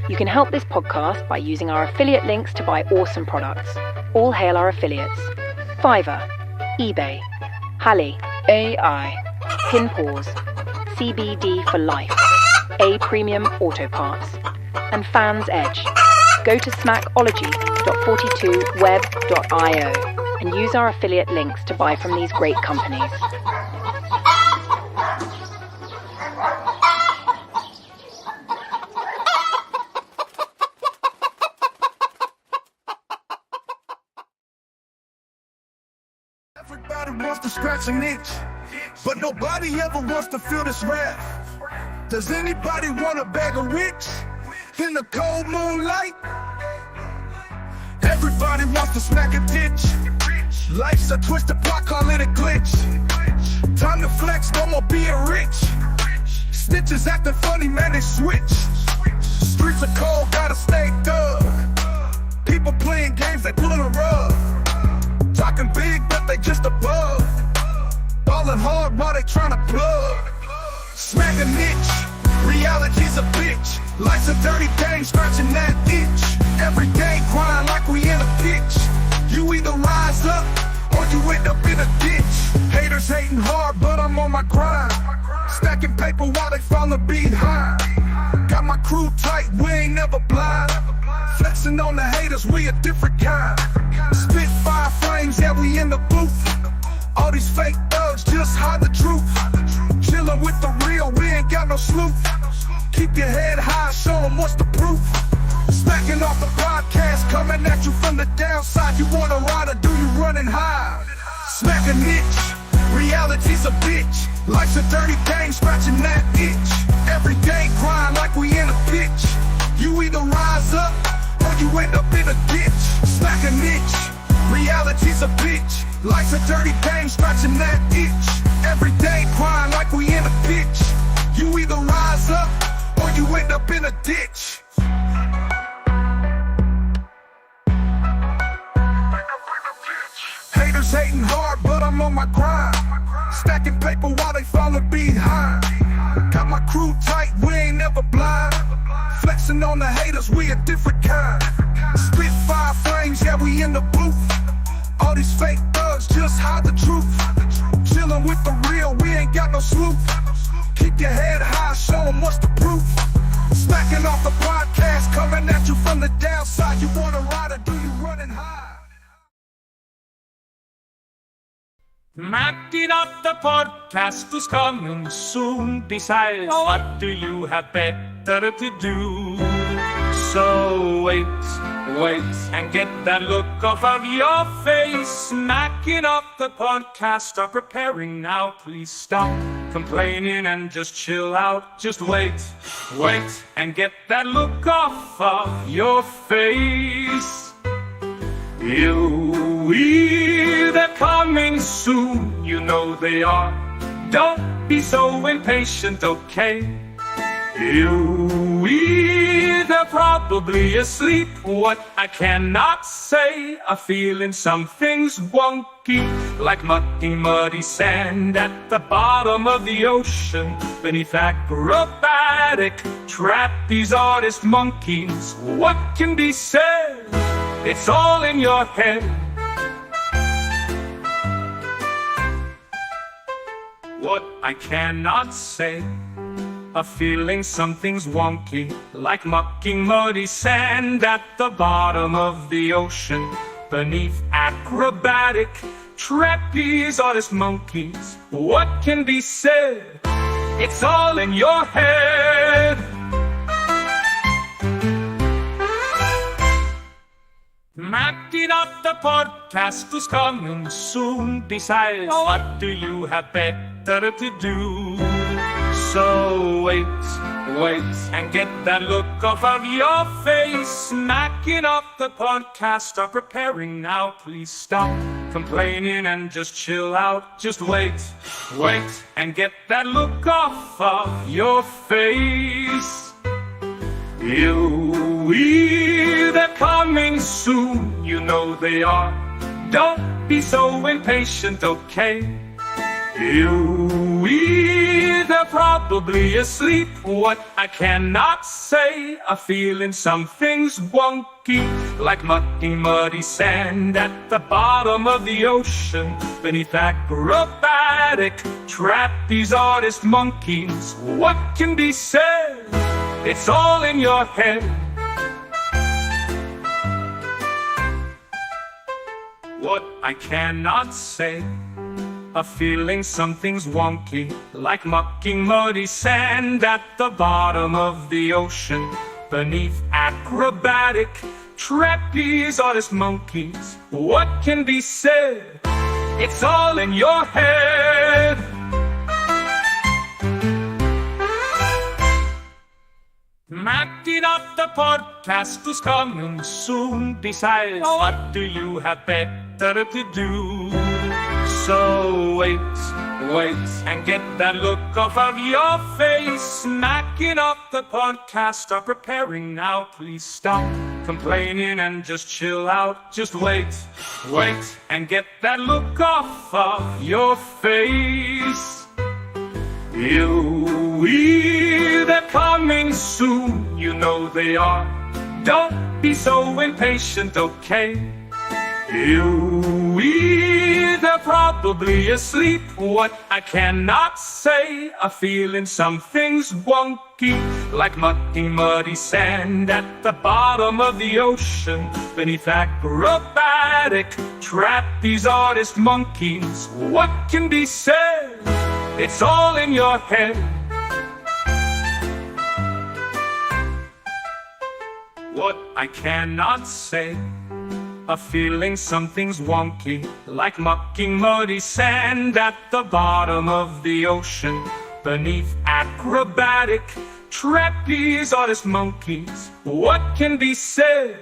You can help this podcast by using our affiliate links to buy awesome products. All hail our affiliates: Fiverr, eBay, Hali, AI, Pinpause, CBD for Life, A Premium Auto Parts, and Fans Edge. Go to smackology.42web.io and use our affiliate links to buy from these great companies. Everybody wants to scratch an itch, but nobody ever wants to feel this wrath. Does anybody want a bag of rich in the cold moonlight? Everybody wants to smack a ditch. Life's a twisted plot, call it a glitch. Time to flex, no more being rich. Snitches acting funny, man, they switch. Streets are cold, gotta stay thug. People playing games, they pulling a rug. Talking big, but they just above. Ballin' hard while they tryna plug. Smack a niche, reality's a bitch. Life's a dirty game, scratching that itch. Every day grind like we in a pitch. You either rise up, or you end up in a ditch. Haters hating hard, but I'm on my grind. Stacking paper while they fallin' behind. Got my crew tight, we ain't never blind. Flexing on the haters, we a different kind. Spit 5 frames, yeah, we in the booth. All these fake thugs just hide the truth. Chillin' with the real, we ain't got no sleuth. Keep your head high, show 'em what's the proof. Smacking off the podcast, coming at you from the downside. You wanna ride or do you running high? Smack a niche, reality's a bitch. Life's a dirty game, scratching that itch. Every day grind like we in a pitch. You either rise up, or you end up in a ditch. Smack a niche, reality's a bitch. Life's a dirty game, scratching that itch. Every day grind like we in a pitch. You either rise up, or you end up in a ditch. Haters hating hard, but I'm on my grind. Stacking paper while they fallin' behind. Got my crew tight, we ain't never blind. Flexing on the haters, we a different kind. Spit 5 frames, yeah, we in the booth. All these fake thugs just hide the truth. Chillin' with the real, we ain't got no sleuth. Keep your head high, show 'em what's the proof. Smacking off the podcast, coming at you from the downside. You wanna ride or do you running high? Macking up the podcast is coming soon. Besides, what do you have better to do? So wait, and get that look off of your face. Macking up the podcast are preparing now. Please stop complaining and just chill out. Just wait, and get that look off of your face. They're coming soon, you know they are. Don't be so impatient, okay? They're probably asleep. What I cannot say, a feeling something's wonky, like mucky, muddy sand at the bottom of the ocean. Beneath acrobatic trapeze artist monkeys. What can be said? It's all in your head. What I cannot say, a feeling something's wonky, like mucky, muddy sand at the bottom of the ocean. Beneath acrobatic trapeze artist monkeys. What can be said? It's all in your head. Macking up the podcast is coming soon. Besides, what do you have better to do? So wait, and get that look off of your face. Macking up the podcast are preparing now. Please stop complaining and just chill out. Just wait, and get that look off of your face. They're coming soon, you know they are. Don't be so impatient, okay? They're they're probably asleep. What I cannot say, a feeling something's wonky, like mucky, muddy sand at the bottom of the ocean, beneath acrobatic trapeze artist monkeys. What can be said? It's all in your head. What I cannot say, a feeling something's wonky, like mucky, muddy sand at the bottom of the ocean, beneath acrobatic trapeze artist monkeys. What can be said? It's all in your head. Matt It Up, the podcast is coming soon. Besides, what do you have better to do? So wait and get that look off of your face. Matt It Up, the podcast are preparing now. Please stop complaining and just chill out. Just wait and get that look off of your face. They're coming soon, you know they are. Don't be so impatient, okay? They're probably asleep. What I cannot say, a feeling something's wonky, like mucky, muddy sand at the bottom of the ocean, beneath acrobatic trapeze artist monkeys. What can be said? It's all in your head. What I cannot say, a feeling something's wonky, like mucky, muddy sand at the bottom of the ocean, beneath acrobatic trapeze artist monkeys. What can be said?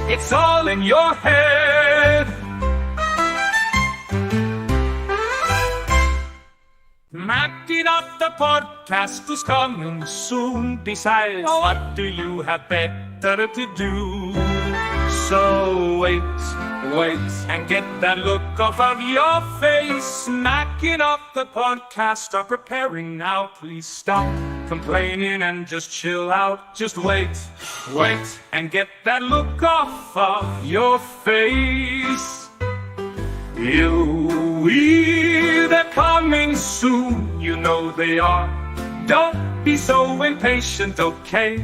It's all in your head. Matt It Up, the podcast is coming soon. Besides, what do you have better to do? So wait and get that look off of your face. Matt It Up, the podcast are preparing now. Please stop complaining and just chill out. Just wait and get that look off of your face. They're coming soon, you know they are. Don't be so impatient, okay?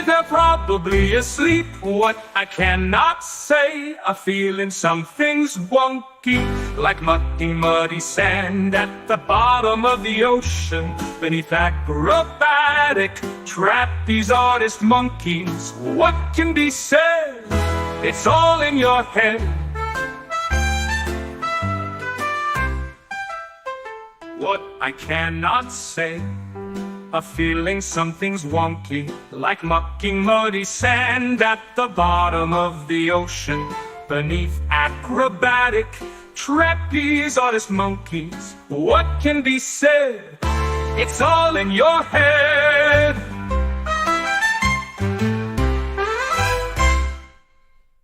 They're probably asleep. What I cannot say, a feeling something's wonky, like mucky, muddy sand at the bottom of the ocean, beneath acrobatic trapeze artist monkeys. What can be said? It's all in your head. What I cannot say, a feeling something's wonky, like mucky, muddy sand at the bottom of the ocean, beneath acrobatic trapeze artist monkeys. What can be said? It's all in your head.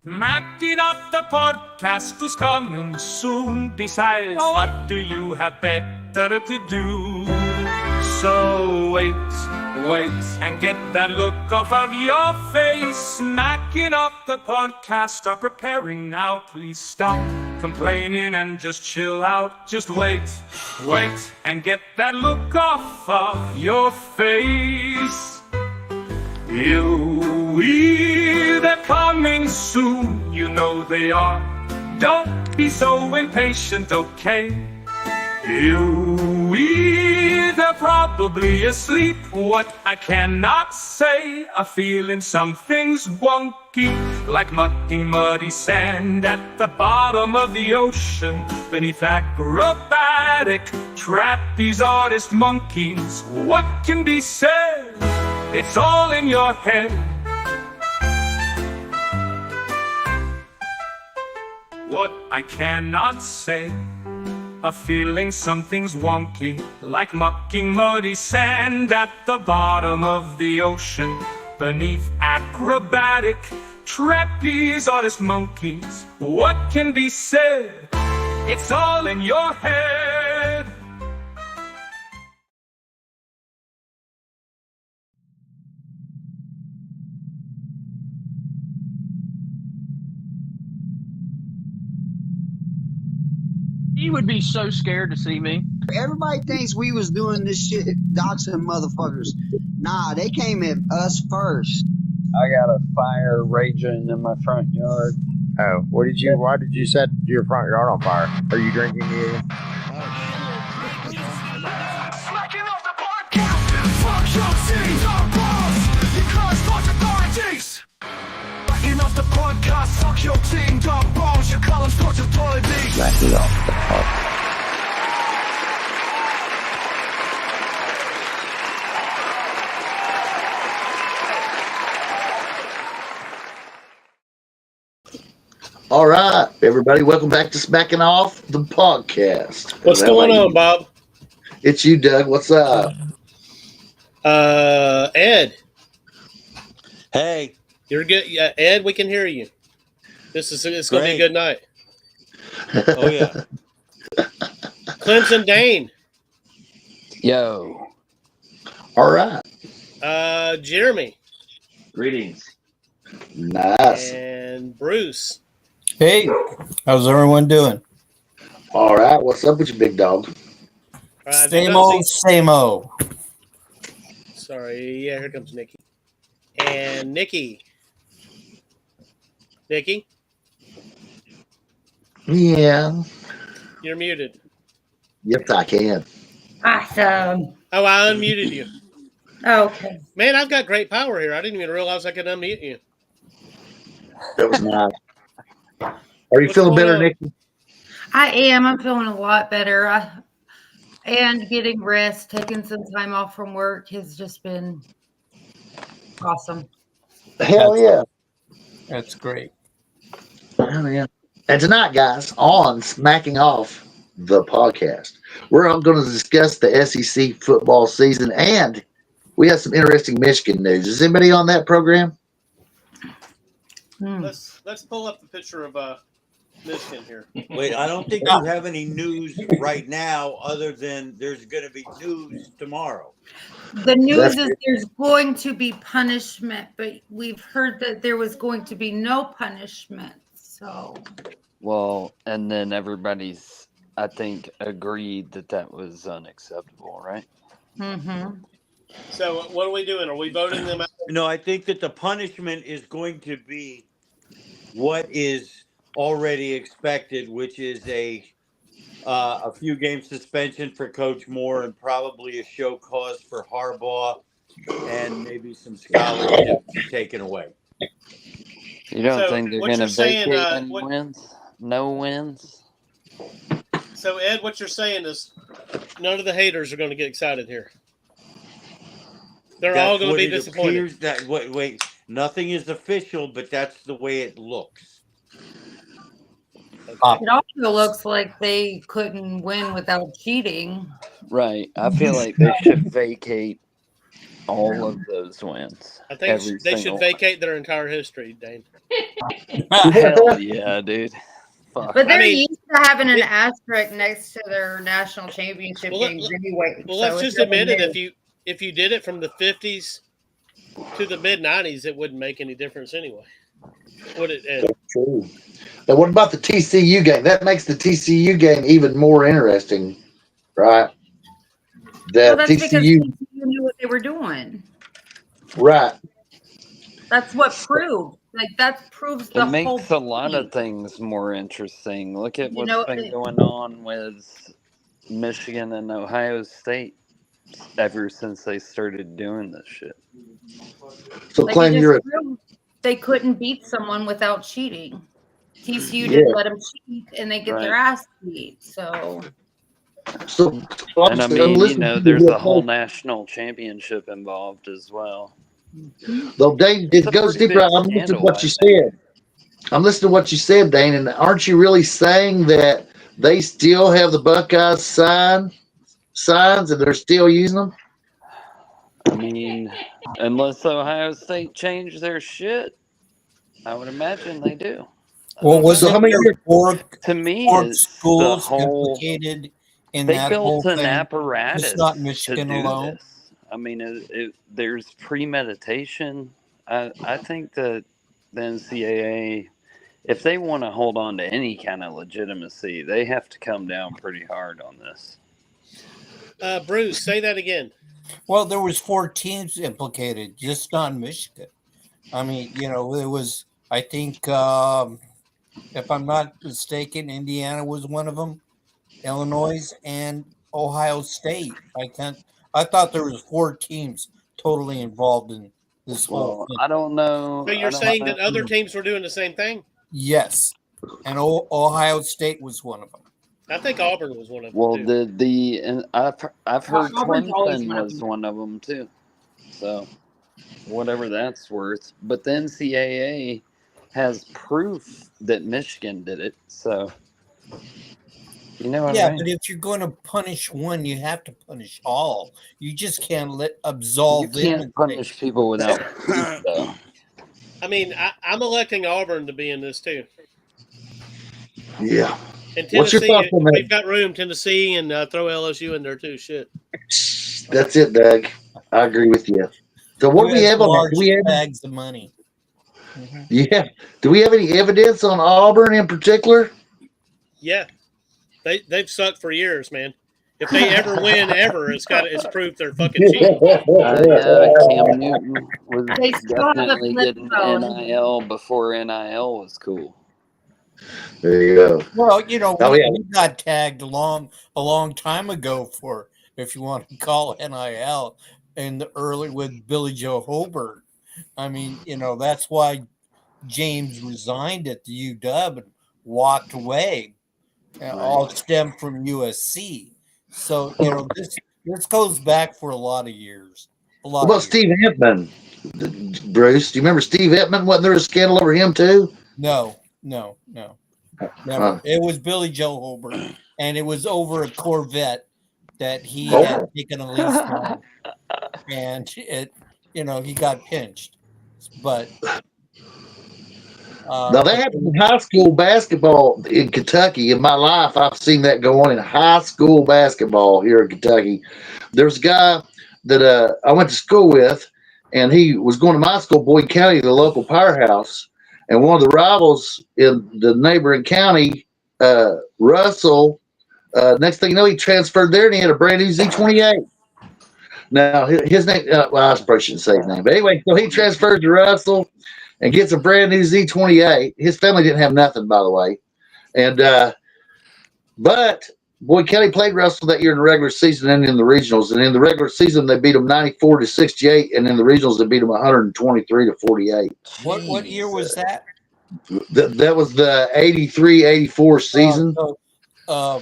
Matt It Up, the podcast is coming soon. Besides, what do you have better to do? So wait and get that look off of your face. Matt It Up, the podcast are preparing now. Please stop complaining and just chill out. Just wait and get that look off of your face. They're coming soon, you know they are. Don't be so impatient, okay? They're probably asleep. What I cannot say, a feeling something's wonky, like mucky, muddy sand at the bottom of the ocean, beneath acrobatic trapeze artist monkeys. What can be said? It's all in your head. What I cannot say, a feeling something's wonky, like mucky, muddy sand at the bottom of the ocean, beneath acrobatic trapeze artist monkeys. What can be said? It's all in your head. He would be so scared to see me. Everybody thinks we was doing this shit, doxing motherfuckers. Nah, they came at us first. I got a fire raging in my front yard. Oh, why did you set your front yard on fire? Are you drinking again? Smacking off the podcast. Fuck your teams, our boss. Because fuck authorities. Smacking off the podcast. Fuck your team, dog balls. You call them sports authorities. Smacking off the podcast. All right, everybody, welcome back to Smacking Off the Podcast. What's going on, Bob? It's you, Doug. What's up? Ed. Hey. You're good. Yeah, Ed, we can hear you. It's going to be a good night. Oh, yeah. Clemson Dane. Yo. All right. Jeremy. Greetings. Nice. And Bruce. Hey, how's everyone doing? All right, what's up with you, big dog? Same old, same old. Sorry, yeah, here comes Nikki. And Nikki. Nikki? Yeah. You're muted. Yes, I can. Awesome. Oh, I unmuted you. Okay. Man, I've got great power here. I didn't even realize I could unmute you. That was nice. Are you feeling better, Nikki? I am. I'm feeling a lot better. And getting rest, taking some time off from work has just been awesome. Hell yeah. That's great. Hell yeah. And tonight, guys, on Smacking Off the Podcast, we're going to discuss the SEC football season, and we have some interesting Michigan news. Is anybody on that program? Let's pull up the picture of Michigan here. Wait, I don't think you have any news right now other than there's going to be news tomorrow. The news is there's going to be punishment, but we've heard that there was going to be no punishment. So, well, and then everybody's, I think, agreed that was unacceptable, right? Mm-hmm. So what are we doing? Are we voting them out? No, I think that the punishment is going to be what is already expected, which is a few game suspension for Coach Moore and probably a show cause for Harbaugh and maybe some scholarship taken away. You don't think they're going to vacate any wins? No wins? So, Ed, what you're saying is none of the haters are going to get excited here. They're all going to be disappointed. Wait, nothing is official, but that's the way it looks. It also looks like they couldn't win without cheating. Right. I feel like they should vacate all of those wins. I think they should vacate their entire history, Dane. Hell yeah, dude. Fuck. But they're used to having an asterisk next to their national championship games anyway. Well, let's just admit it. If you did it from the 50s to the mid 90s, it wouldn't make any difference anyway. Would it, Ed? That's true. But what about the TCU game? That makes the TCU game even more interesting, right? Well, that's because TCU knew what they were doing. Right. That's what proved. Like, that proves the whole thing. It makes a lot of things more interesting. Look at what's been going on with Michigan and Ohio State ever since they started doing this shit. So, like, claim you're they couldn't beat someone without cheating. TCU didn't let them cheat, and they get their ass beat. So and I mean, there's a whole national championship involved as well. Though, Dane, it goes deeper. I'm listening to what you said. I'm listening to what you said, Dane, and aren't you really saying that they still have the Buckeyes signs and they're still using them? I mean, unless Ohio State changed their shit, I would imagine they do. Well, was so to me, it's schools the whole, implicated in they that built whole an thing? apparatus It's not Michigan to do alone. this. I mean, there's premeditation. I think that the NCAA if they want to hold on to any kind of legitimacy, they have to come down pretty hard on this. Bruce, say that again. Well, there was 4 teams implicated, just not Michigan. I mean, it was, I think, if I'm not mistaken, Indiana was one of them, Illinois, and Ohio State. I thought there was 4 teams totally involved in this whole thing. I don't know. So you're saying that other teams were doing the same thing? Yes, and Ohio State was one of them. I think Auburn was one of them. Well, too. and I've heard Auburn's always Clemson one of was them. one of them too. So whatever that's worth. But the NCAA has proof that Michigan did it. So you know what I mean? But if you're going to punish one, you have to punish all. You just can't absolve You them. can't punish people without proof, though. I mean, I'm electing Auburn to be in this too. Yeah. And What's your Tennessee, thoughts on that? we've got room, Tennessee, and throw LSU in there too. Shit. That's it, Doug. I agree with you. So what do we have on large that? Do we have, bags of money? yeah. Do we have any evidence on Auburn in particular? Yeah, they've sucked for years, man. If they ever win, it's proof they're fucking cheap. Cam Newton was They still have a definitely flip getting phone. NIL before NIL was cool. There you go. Well, Oh, yeah. we got tagged a long time ago for, if you want to call it NIL, in the early with Billy Joe Hobart. I mean, that's why James resigned at the UW and walked away. All stemmed from USC. So this goes back for a lot of years. What about Steve Entman? Bruce, do you remember Steve Entman? Wasn't there a scandal over him too? No. Never. It was Billy Joe Hobart, and it was over a Corvette that he had taken a lease on, and he got pinched. But now that happened in high school basketball in Kentucky. In my life, I've seen that go on in high school basketball here in Kentucky. There's a guy that I went to school with, and he was going to my school, Boyd County, the local powerhouse. And one of the rivals in the neighboring county, Russell, next thing you know, he transferred there and he had a brand new Z28. Now, his name, I probably shouldn't say his name. But anyway, so he transferred to Russell and gets a brand new Z28. His family didn't have nothing, by the way. And but Boyd County played Russell that year in the regular season and in the regionals. And in the regular season, they beat them 94-68. And in the regionals, they beat them 123-48. What year was that? That was the 83-84 season. My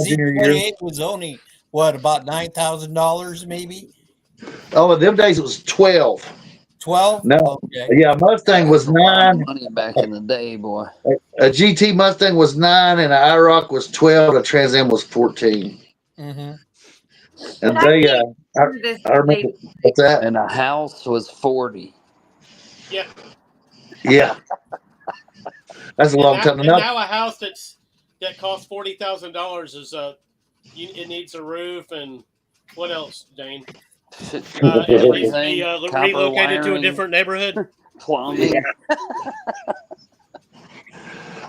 junior year. Z28 was only, about $9,000 maybe? Oh, in them days, it was 12. 12? No. Okay. Yeah, Mustang was 9. Money back in the day, boy. A GT Mustang was 9, and an IROC was 12. A Trans Am was 14. Mm-hmm. And they, I remember what's that? And a house was 40. Yeah. Yeah. That's a long time. And now a house that costs $40,000 is it needs a roof and what else, Dane? It needs to be relocated to a different neighborhood. Plumbing.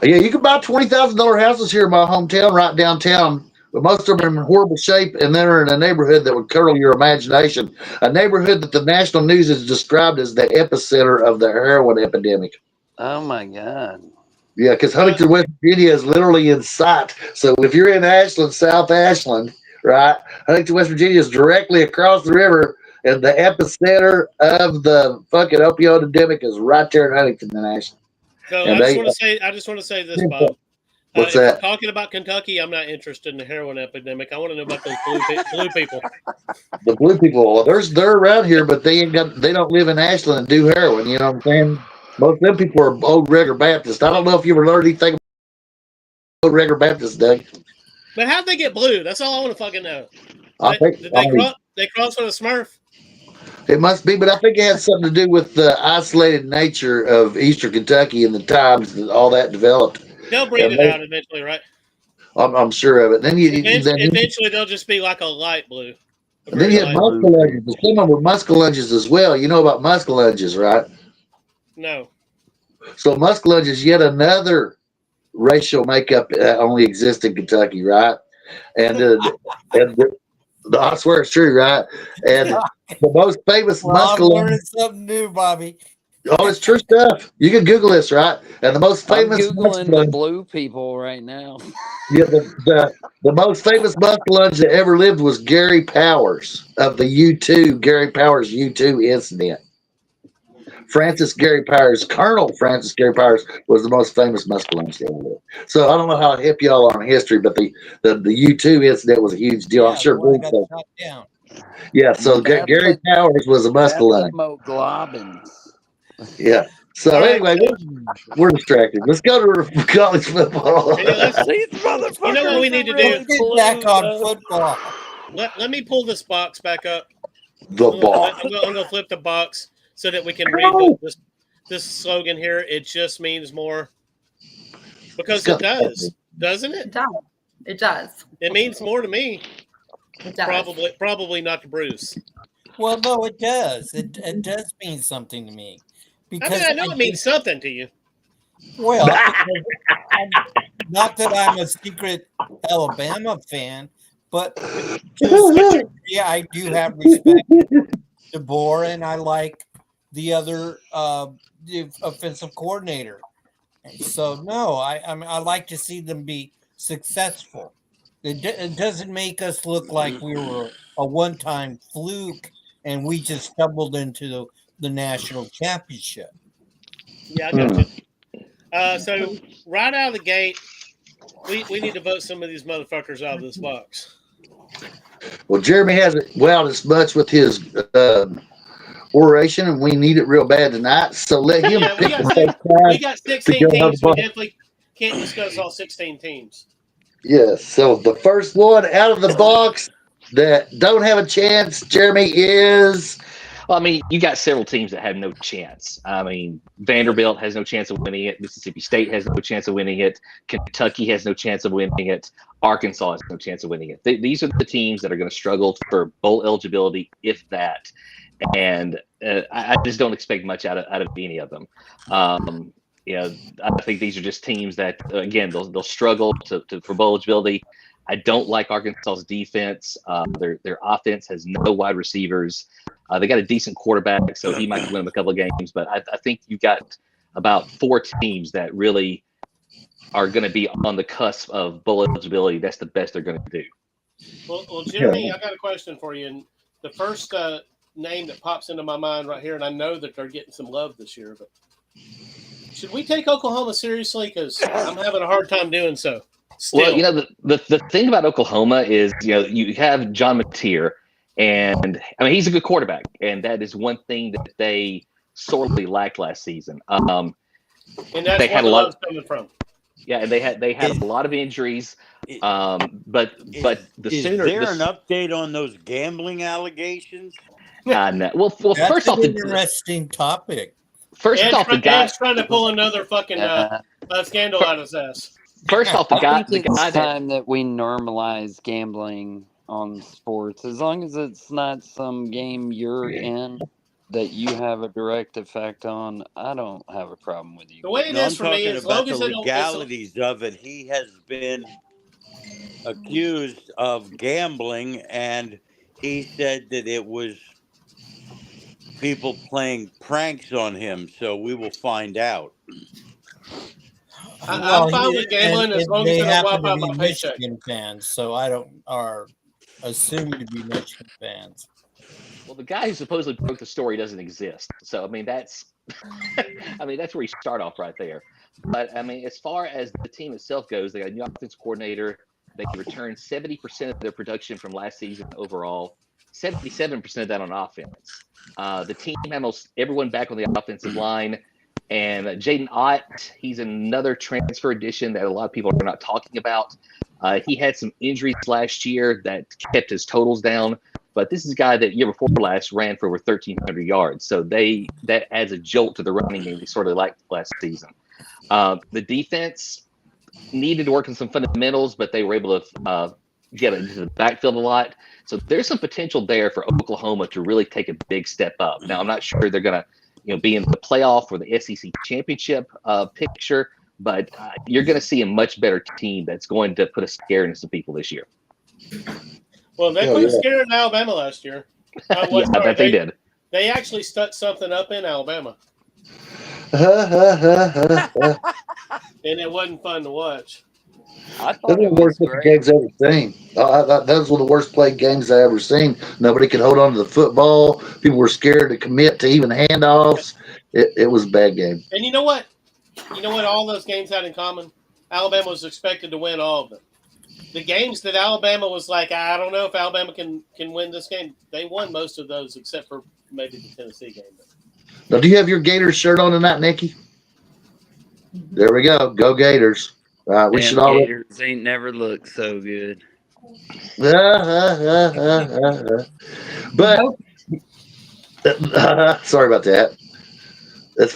Yeah, you can buy $20,000 houses here in my hometown, right downtown. But most of them are in horrible shape, and they're in a neighborhood that would curdle your imagination. A neighborhood that the national news has described as the epicenter of the heroin epidemic. Oh my God. Yeah, because Huntington, West Virginia is literally in sight. So if you're in Ashland, South Ashland, right, Huntington, West Virginia is directly across the river, and the epicenter of the fucking opioid epidemic is right there in Huntington and Ashland. So And I just want to say this, Bob. What's if that? we're talking about Kentucky, I'm not interested in the heroin epidemic. I want to know about those blue people. The blue people, they're around here, but they don't live in Ashland and do heroin. You know what I'm saying? Most of them people are old regular Baptists. I don't know if you ever learned anything about old regular Baptists, Doug. But how'd they get blue? That's all I want to fucking know. Did they cross with a Smurf? It must be, but I think it has something to do with the isolated nature of Eastern Kentucky and the times that all that developed. They'll breed it out eventually, right? I'm sure of it. Then Eventually, they'll just be like a light blue. And then you have muskellunges. Some of them were muskellunges as well. You know about muskellunges, right? No. So muskellunge is yet another racial makeup that only exists in Kentucky, right? And I swear it's true, right? And the most famous Well, I'm muskellunge. learning something new, Bobby. Oh, it's true stuff. You can Google this, right? And the most I'm famous googling the muskellunge. blue people right now. Yeah, the most famous muskellunge that ever lived was Gary Powers of the U2. Gary Powers U2 incident. Colonel Francis Gary Powers was the most famous muskellunge that ever lived. So I don't know how hip y'all are on history, but the U2 incident was a huge deal. I'm sure. Got shot down. Yeah, so Gary Powers was a muskellunge. Hemoglobins. Yeah. So All right, anyway, we're distracted. Let's go to college football. You know what we need to do? Get back on football. Let me pull this box back up. The box. I'm going to flip the box so that we can read this slogan here. It just means more. Because it does, doesn't it? It does. It does. It means more to me. It does. Probably not to Bruce. Well, no, it does. It does mean something to me. Because I know it means something to you. Well, not that I'm a secret Alabama fan, but to a certain degree, I do have respect for DeBoer, and I like the other the offensive coordinator. So no, I like to see them be successful. It doesn't make us look like we were a one-time fluke and we just stumbled into the national championship. Yeah, I got you. So right out of the gate, we need to vote some of these motherfuckers out of this box. Well, Jeremy hasn't wowed us much with his oration, and we need it real bad tonight. So let him pick the We got 16 teams. We definitely can't discuss all 16 teams. Yes. So the first one out of the box that don't have a chance, Jeremy, is. Well, I mean, you got several teams that have no chance. I mean, Vanderbilt has no chance of winning it. Mississippi State has no chance of winning it. Kentucky has no chance of winning it. Arkansas has no chance of winning it. These are the teams that are going to struggle for bowl eligibility, if that. And I just don't expect much out of any of them. I think these are just teams that, again, they'll struggle for bowl eligibility. I don't like Arkansas's defense. Their offense has no wide receivers. They got a decent quarterback, so he might win them a couple of games. But I think you've got about 4 teams that really are going to be on the cusp of bowl eligibility. That's the best they're going to do. Well, Jeremy, I got a question for you. And the first name that pops into my mind right here, and I know that they're getting some love this year, but should we take Oklahoma seriously? Because I'm having a hard time doing so. Still. Well, the thing about Oklahoma is, you have John Mateer, and I mean, he's a good quarterback, and that is one thing that they sorely lacked last season. And that's they where had the a lot love's coming from. Yeah, and they had a lot of injuries. But the sooner is there an update on those gambling allegations? No. Well, that's first an off, interesting topic. First off, the guy trying to pull another fucking scandal out of his ass. First off, the guy. It's time that we normalize gambling on sports, as long as it's not some game you're in that you have a direct effect on. I don't have a problem with you. The way it is for me, as long as the it don't legalities of it, he has been accused of gambling, and he said that it was people playing pranks on him. So we will find out. I'm fine with gambling as long as they they don't happen wipe out to my be paycheck. Michigan fans, so are assumed to be Michigan fans. Well, the guy who supposedly broke the story doesn't exist. So I mean, that's that's where you start off right there. But I mean, as far as the team itself goes, they got a new offensive coordinator. They returned 70% of their production from last season overall. 77% of that on offense. The team had almost everyone back on the offensive line. And Jaden Ott, he's another transfer addition that a lot of people are not talking about. He had some injuries last year that kept his totals down. But this is a guy that year before last ran for over 1,300 yards. So that adds a jolt to the running game they sort of liked last season. The defense needed to work on some fundamentals, but they were able to get into the backfield a lot. So there's some potential there for Oklahoma to really take a big step up. Now, I'm not sure they're going to be in the playoff or the SEC championship picture. But you're going to see a much better team that's going to put a scare into some people this year. Well, they put a scare in Alabama last year. I bet they did. They actually stuck something up in Alabama. And it wasn't fun to watch. That's one of the worst games I've ever seen. That was one of the worst played games I ever seen. Nobody could hold on to the football. People were scared to commit to even handoffs. It was a bad game. And you know what? All those games had in common? Alabama was expected to win all of them. The games that Alabama was like, I don't know if Alabama can win this game, they won most of those except for maybe the Tennessee game. Now, do you have your Gators shirt on tonight, Nikki? There we go. Go Gators. We should all. Gators ain't never looked so good. But sorry about that. As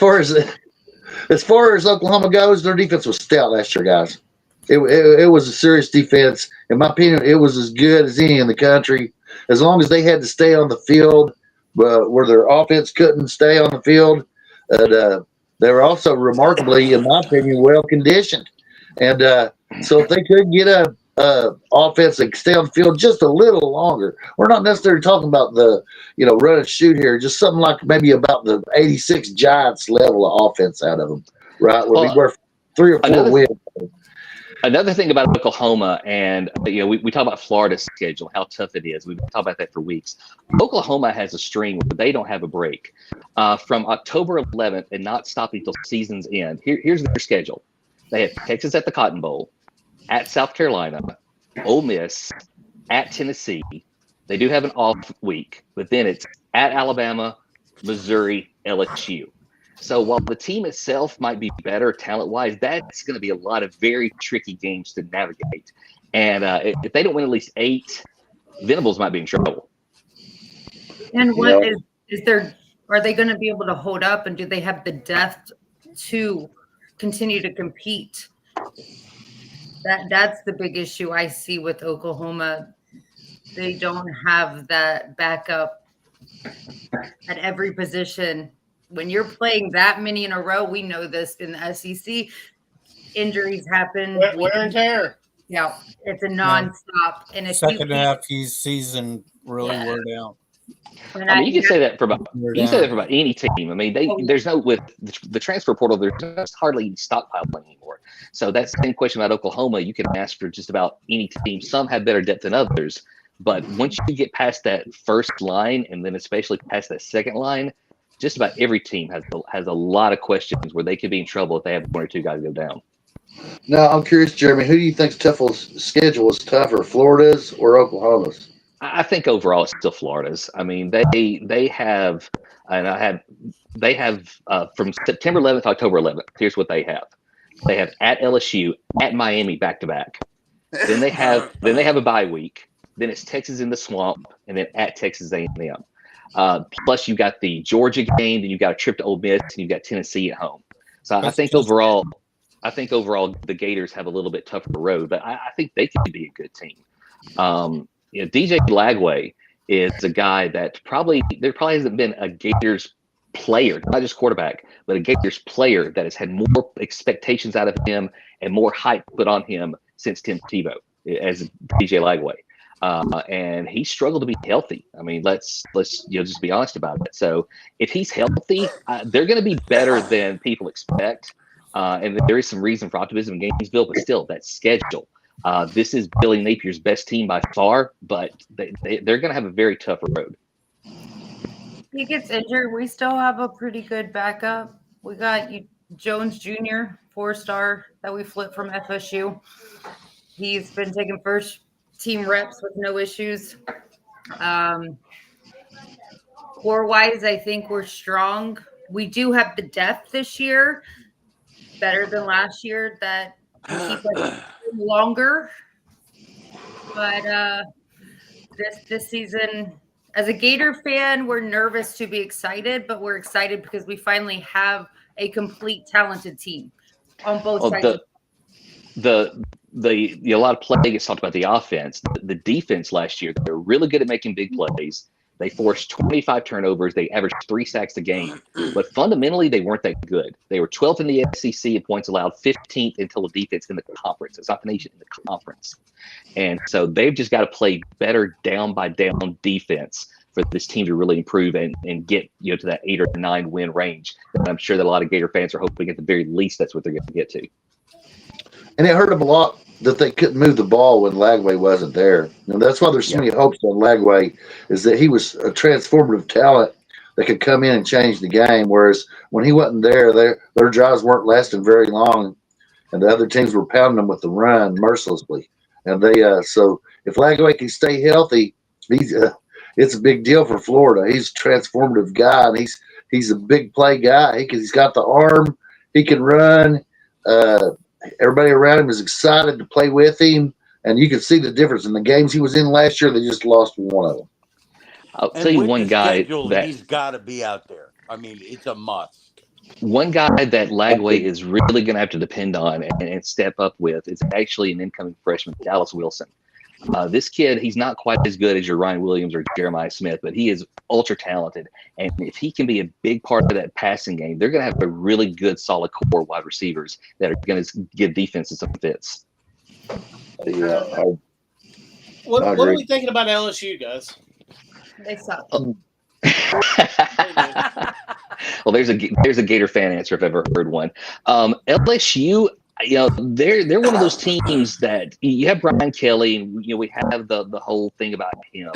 far as Oklahoma goes, their defense was stout last year, guys. It was a serious defense. In my opinion, it was as good as any in the country. As long as they had to stay on the field, where their offense couldn't stay on the field, and they were also remarkably, in my opinion, well conditioned. And so if they could get a offense and stay on the field just a little longer, we're not necessarily talking about the run and shoot here, just something like maybe about the '86 Giants level of offense out of them, right? Would be worth 3 or 4 wins. Another thing about Oklahoma, and we talk about Florida's schedule, how tough it is. We've talked about that for weeks. Oklahoma has a string where they don't have a break. From October 11th and not stopping until season's end. Here's their schedule. They have Texas at the Cotton Bowl, at South Carolina, Ole Miss, at Tennessee. They do have an off week, but then it's at Alabama, Missouri, LSU. So while the team itself might be better talent-wise, that's going to be a lot of very tricky games to navigate. And if they don't win at least 8, Venables might be in trouble. And what is there? Are they going to be able to hold up, and do they have the depth to continue to compete? That's the big issue I see with Oklahoma. They don't have that backup at every position. When you're playing that many in a row, we know this in the SEC, injuries happen. Wear and tear. Yeah, it's a nonstop. And if second half season really wore down. You can say that for about any team. I mean, there's no with the transfer portal. There's hardly any stockpiling anymore. So that's the same question about Oklahoma. You can ask for just about any team. Some have better depth than others, but once you get past that first line, and then especially past that second line, just about every team has a lot of questions where they could be in trouble if they have 1 or 2 guys go down. Now, I'm curious, Jeremy, who do you think's schedule is tougher, Florida's or Oklahoma's? I think overall it's still Florida's. I mean, they have from September 11th to October 11th. Here's what they have. They have at LSU, at Miami back to back. Then they have a bye week. Then it's Texas in the Swamp, and then at Texas A&M. Plus you got the Georgia game, then you got a trip to Ole Miss, and you got Tennessee at home. So I think overall the Gators have a little bit tougher road, but I think they could be a good team. DJ Lagway is a guy that there probably hasn't been a Gators player, not just quarterback, but a Gators player that has had more expectations out of him and more hype put on him since Tim Tebow as DJ Lagway. And he struggled to be healthy. I mean, let's just be honest about it. So if he's healthy, they're going to be better than people expect. And there is some reason for optimism in Gainesville, but still, that schedule. This is Billy Napier's best team by far, but they're going to have a very tough road. He gets injured. We still have a pretty good backup. We got Jones Jr., 4-star that we flipped from FSU. He's been taking first team reps with no issues. Core-wise, I think we're strong. We do have the depth this year, better than last year, that will keep us longer. But this season, as a Gator fan, we're nervous to be excited, but we're excited because we finally have a complete talented team on both sides. A lot of play gets talked about the offense. The defense last year, they're really good at making big plays. They forced 25 turnovers. They averaged 3 sacks a game. But fundamentally, they weren't that good. They were 12th in the SEC in points allowed, 15th in total defense in the conference. It's not the nation, in the conference. And so they've just got to play better down-by-down defense for this team to really improve and get to that 8 or 9 win range. And I'm sure that a lot of Gator fans are hoping at the very least that's what they're going to get to. And it hurt them a lot that they couldn't move the ball when Lagway wasn't there. And that's why there's so many hopes on Lagway, is that he was a transformative talent that could come in and change the game. Whereas when he wasn't there, their drives weren't lasting very long, and the other teams were pounding them with the run mercilessly. And so if Lagway can stay healthy, it's a big deal for Florida. He's a transformative guy, and he's a big play guy. He's got the arm. He can run. Everybody around him is excited to play with him, and you can see the difference in the games he was in last year. They just lost one of them. I'll tell you one guy that he's got to be out there. I mean, it's a must. One guy that Lagway is really going to have to depend on and step up with is actually an incoming freshman, Dallas Wilson. This kid, he's not quite as good as your Ryan Williams or Jeremiah Smith, but he is ultra talented. And if he can be a big part of that passing game, they're going to have a really good, solid core wide receivers that are going to give defenses some fits. Yeah. What are we thinking about LSU, guys? They suck. Well, there's a Gator fan answer if I've ever heard one. LSU, they're one of those teams that you have Brian Kelly, and we have the whole thing about him.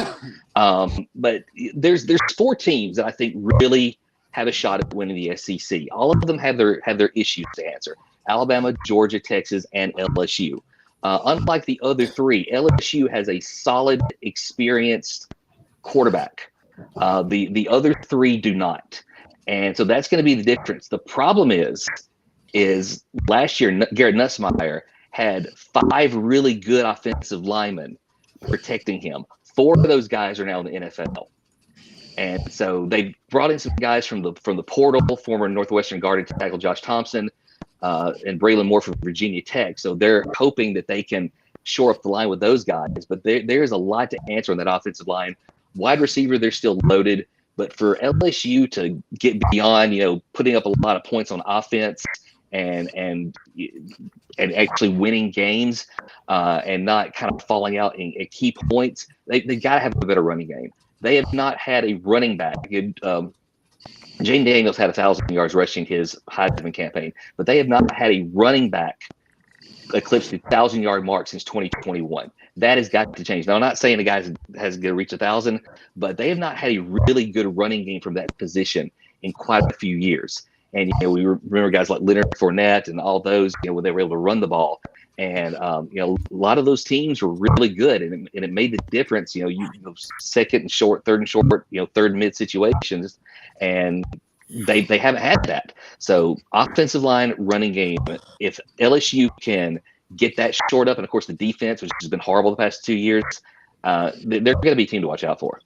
But there's 4 teams that I think really have a shot at winning the SEC. All of them have their issues to answer: Alabama, Georgia, Texas, and LSU. Unlike the other 3, LSU has a solid, experienced quarterback. The other 3 do not. And so that's going to be the difference. The problem is last year, Garrett Nussmeier had 5 really good offensive linemen protecting him. 4 of those guys are now in the NFL. And so they brought in some guys from the portal, former Northwestern guard and tackle Josh Thompson, and Braylon Moore from Virginia Tech. So they're hoping that they can shore up the line with those guys. But there's a lot to answer on that offensive line. Wide receiver, they're still loaded. But for LSU to get beyond, putting up a lot of points on offense and actually winning games and not kind of falling out at key points, they got to have a better running game. They have not had a running back. Jane Daniels had 1,000 yards rushing his Heisman campaign, but they have not had a running back eclipse the 1,000-yard mark since 2021. That has got to change. Now, I'm not saying the guy has to reach 1,000, but they have not had a really good running game from that position in quite a few years. And we remember guys like Leonard Fournette and all those, where they were able to run the ball. And a lot of those teams were really good, and it made the difference. Second and short, third and short, third and mid situations, and they haven't had that. So offensive line, running game. If LSU can get that short up, and of course the defense, which has been horrible the past 2 years, they're going to be a team to watch out for.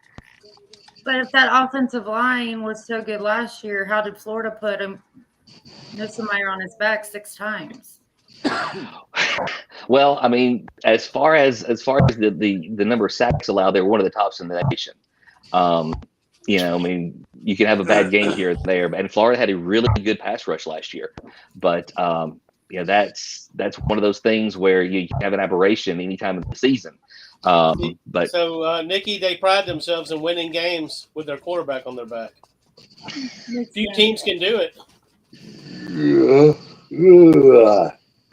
But if that offensive line was so good last year, how did Florida put Nussmeier on his back 6 times? Well, I mean, as far as the number of sacks allowed, they were one of the tops in the nation. You can have a bad game here or there, and Florida had a really good pass rush last year. But that's one of those things where you have an aberration any time of the season. Nikki, they pride themselves in winning games with their quarterback on their back. Few teams can do it.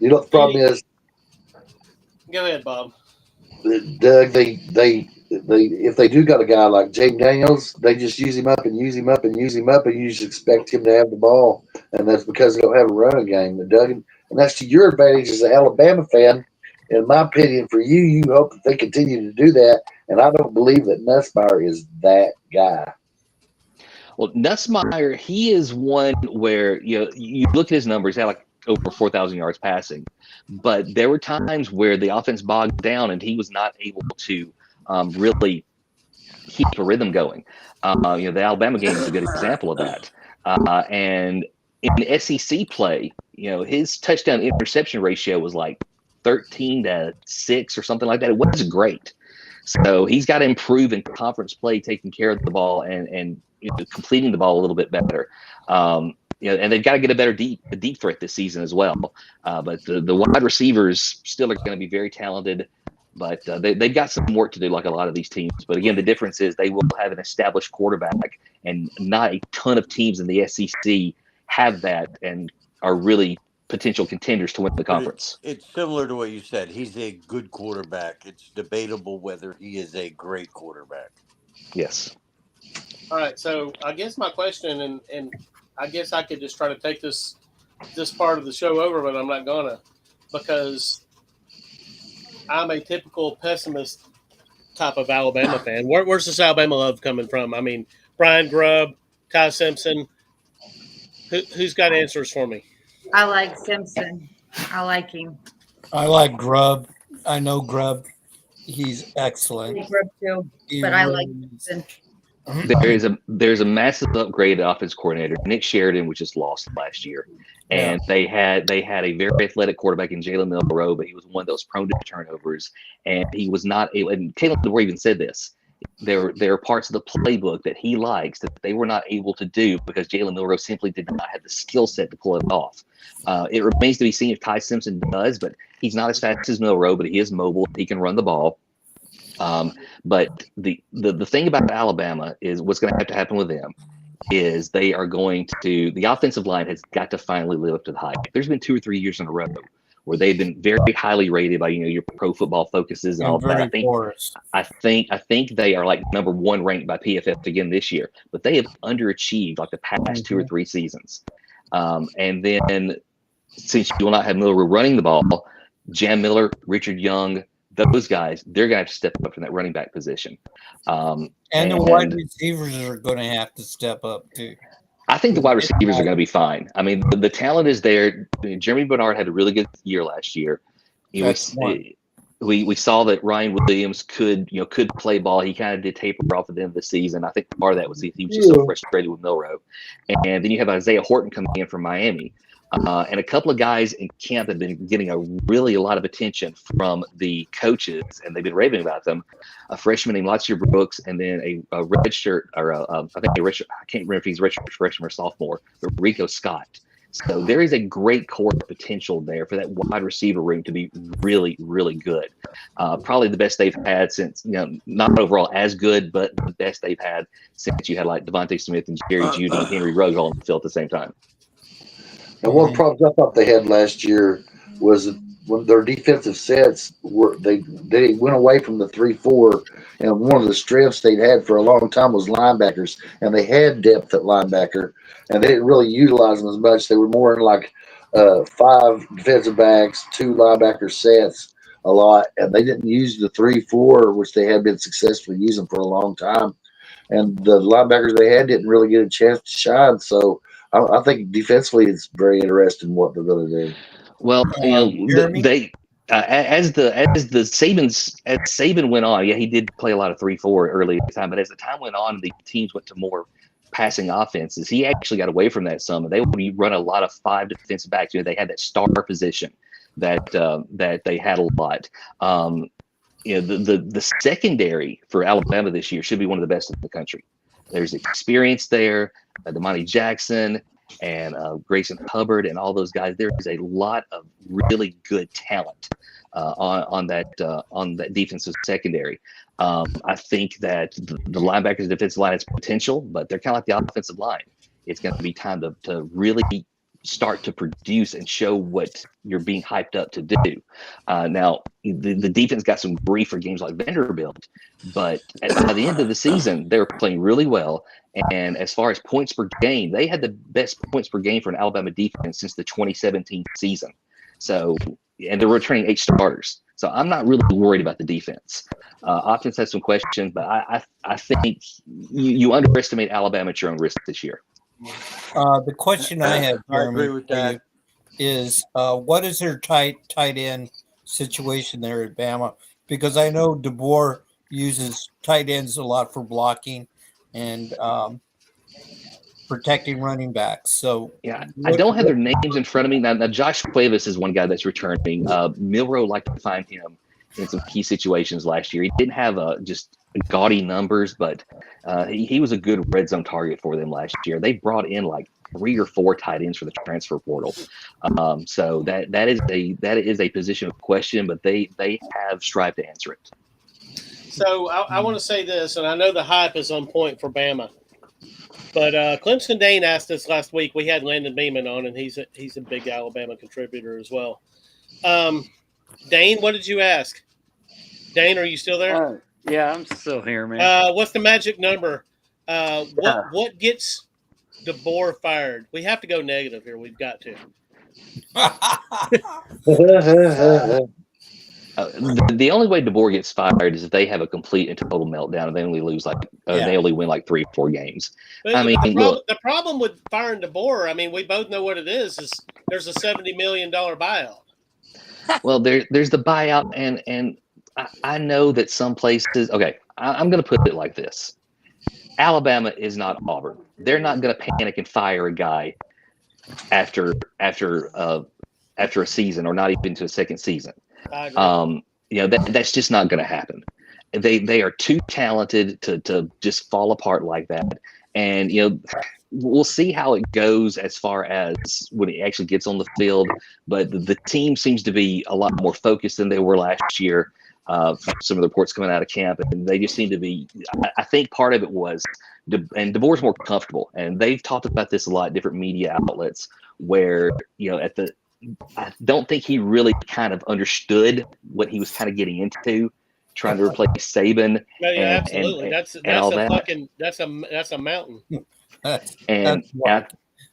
The problem is. Go ahead, Bob. Doug, they if they do got a guy like Jane Daniels, they just use him up and use him up and use him up, and you just expect him to have the ball, and that's because they don't have a running game. And Doug, and that's to your advantage as an Alabama fan. In my opinion, for you hope that they continue to do that, and I don't believe that Nussmeier is that guy. Well, Nussmeier, he is one where you look at his numbers, he had like over 4,000 yards passing, but there were times where the offense bogged down and he was not able to really keep a rhythm going. The Alabama game is a good example of that. And in the SEC play, his touchdown interception ratio was like 13-6 or something like that. It wasn't great. So he's got to improve in conference play, taking care of the ball and completing the ball a little bit better. And they've got to get a better deep threat this season as well. But the wide receivers still are going to be very talented, but they've got some work to do, like a lot of these teams. But again, the difference is they will have an established quarterback, and not a ton of teams in the SEC have that and are really potential contenders to win the conference. It's similar to what you said. He's a good quarterback. It's debatable whether he is a great quarterback. Yes. All right. So I guess my question, and I guess I could just try to take this part of the show over, but I'm not gonna, because I'm a typical pessimist type of Alabama fan. Where's this Alabama love coming from? I mean, Brian Grubb, Ty Simpson. Who's got answers for me? I like Simpson. I like him. I like Grubb. I know Grubb. He's excellent. Grubb too, but I like Simpson. There's a massive upgrade at offense coordinator. Nick Sheridan was just lost last year, and they had a very athletic quarterback in Jalen Milroe, but he was one that was prone to turnovers, and he was not able. And Caleb DeBoer even said this. There are parts of the playbook that he likes that they were not able to do because Jalen Milroe simply did not have the skill set to pull it off. It remains to be seen if Ty Simpson does, but he's not as fast as Milroe, but he is mobile. He can run the ball. But the thing about Alabama is what's going to have to happen with them is they are going to, the offensive line has got to finally live up to the hype. There's been 2 or 3 years in a row where they've been very highly rated by, your Pro Football Focuses and all that. I think they are like number 1 ranked by PFF again this year, but they have underachieved like the past 2 or 3 seasons. And then since you will not have Milroe running the ball, Jam Miller, Richard Young, those guys, they're going to have to step up from that running back position. And the wide receivers are going to have to step up too. I think the wide receivers are going to be fine. I mean, the talent is there. Jeremy Bernard had a really good year last year. We saw that Ryan Williams could play ball. He kind of did taper off at the end of the season. I think part of that was he was just so frustrated with Milroe. And then you have Isaiah Horton coming in from Miami. And a couple of guys in camp have been getting a lot of attention from the coaches, and they've been raving about them. A freshman named Latsir Brooks, and then a redshirt, or I can't remember if he's redshirt freshman or sophomore, but Rico Scott. So there is a great core potential there for that wide receiver room to be really, really good. Probably the best they've had since, not overall as good, but the best they've had since you had like Devontae Smith and Jerry Jeudy and Henry Ruggs on the field at the same time. And one of the problems I thought they had last year was that when their defensive sets they went away from the 3-4, and one of the strengths they'd had for a long time was linebackers, and they had depth at linebacker, and they didn't really utilize them as much. They were more in like 5 defensive backs, 2 linebacker sets a lot, and they didn't use the 3-4, which they had been successfully using for a long time. And the linebackers they had didn't really get a chance to shine. So I think defensively it's very interesting what they're going to do. Well, they as Saban went on, he did play a lot of 3-4 early at the time, but as the time went on, the teams went to more passing offenses. He actually got away from that some, and they would run a lot of 5 defensive backs. They had that star position that they had a lot. The secondary for Alabama this year should be one of the best in the country. There's experience there, Damani Jackson and Grayson Hubbard and all those guys. There is a lot of really good talent on that defensive secondary. I think that the linebackers' defensive line has potential, but they're kind of like the offensive line. It's going to be time to really start to produce and show what you're being hyped up to do. Now, the defense got some grief for games like Vanderbilt, but by the end of the season, they were playing really well. And as far as points per game, they had the best points per game for an Alabama defense since the 2017 season. So, and they're returning 8 starters. So I'm not really worried about the defense. Offense has some questions, but I think you underestimate Alabama at your own risk this year. The question I have, Jeremy, I agree with that. is what is their tight end situation there at Bama? Because I know DeBoer uses tight ends a lot for blocking and protecting running backs. So I don't have their names in front of me now. Josh Cuevas is one guy that's returning. Milroe, like to find him. in some key situations last year. He didn't have just gaudy numbers, but he was a good red zone target for them last year. They brought in like 3 or 4 tight ends for the transfer portal. So that is a position of question, but they have strived to answer it. So I want to say this, and I know the hype is on point for Bama, but Clemson Dane asked us last week. We had Landon Beeman on, and he's a big Alabama contributor as well. Dane, what did you ask? Dane, are you still there? Yeah, I'm still here, man. What's the magic number? What gets DeBoer fired? We have to go negative here. We've got to. The only way DeBoer gets fired is if they have a complete and total meltdown and they only lose they only win like 3 or 4 games. But the problem with firing DeBoer, I mean, we both know what it is there's a $70 million buyout. Well, there's the buyout, and I know that some places. Okay, I'm going to put it like this: Alabama is not Auburn. They're not going to panic and fire a guy after a season, or not even to a second season. That's just not going to happen. They are too talented to just fall apart like that. And we'll see how it goes as far as when it actually gets on the field. But the team seems to be a lot more focused than they were last year. Some of the reports coming out of camp, and they just seem to be. I think part of it was, and DeBoer's more comfortable, and they've talked about this a lot, different media outlets, where I don't think he really kind of understood what he was kind of getting into, trying to replace Saban. Yeah, absolutely. That's a mountain. And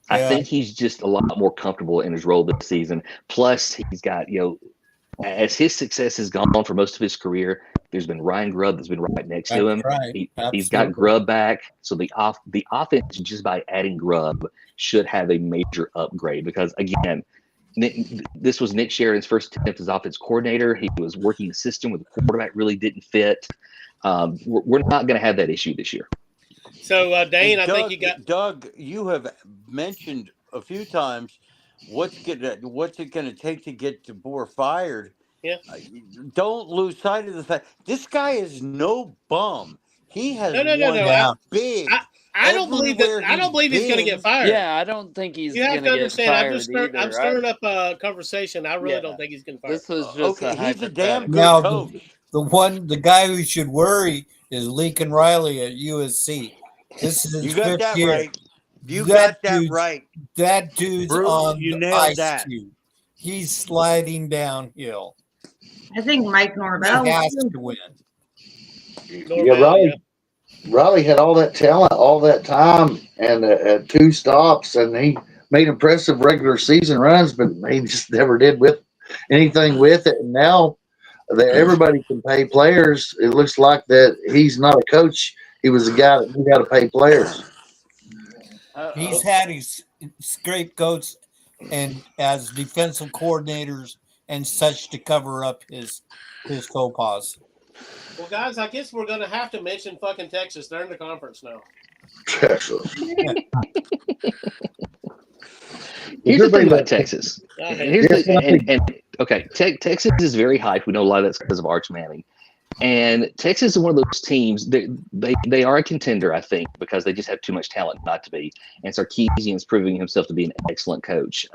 I think he's just a lot more comfortable in his role this season. Plus, he's got as his success has gone for most of his career, there's been Ryan Grubb that's been right next to him. Right. He's got Grubb back, so the offense just by adding Grubb should have a major upgrade because again. This was Nick Sheridan's first attempt as offense coordinator. He was working the system where the quarterback really didn't fit. We're not going to have that issue this year. So, Dane, Doug, I think you got Doug. You have mentioned a few times what's it going to take to get DeBoer fired. Yeah. Don't lose sight of the fact this guy is no bum. He has no. Big. I don't believe that. I don't believe he's going to get fired. Yeah, I don't think he's going to get fired either. I'm stirring up a conversation. I really don't think he's going to fire. This was just he's a damn good Now, coach. the guy who should worry is Lincoln Riley at USC. This is his You got fifth that year. right. You got that dude's- right. That dude's Bruce, on you the nailed ice that. cube. He's sliding downhill. I think Mike Norvell. He has to win. Riley had all that talent, all that time, and 2 stops, and he made impressive regular season runs, but he just never did with anything with it. And now that everybody can pay players, it looks like that he's not a coach. He was a guy that knew how to pay players. He's had his scapegoats and as defensive coordinators and such to cover up his faux pas. Well, guys, I guess we're going to have to mention fucking Texas. They're in the conference now. Texas. Here's the thing about Texas. Texas is very hyped. We know a lot of that's because of Arch Manning. And Texas is one of those teams they are a contender, I think, because they just have too much talent not to be. And Sarkisian is proving himself to be an excellent coach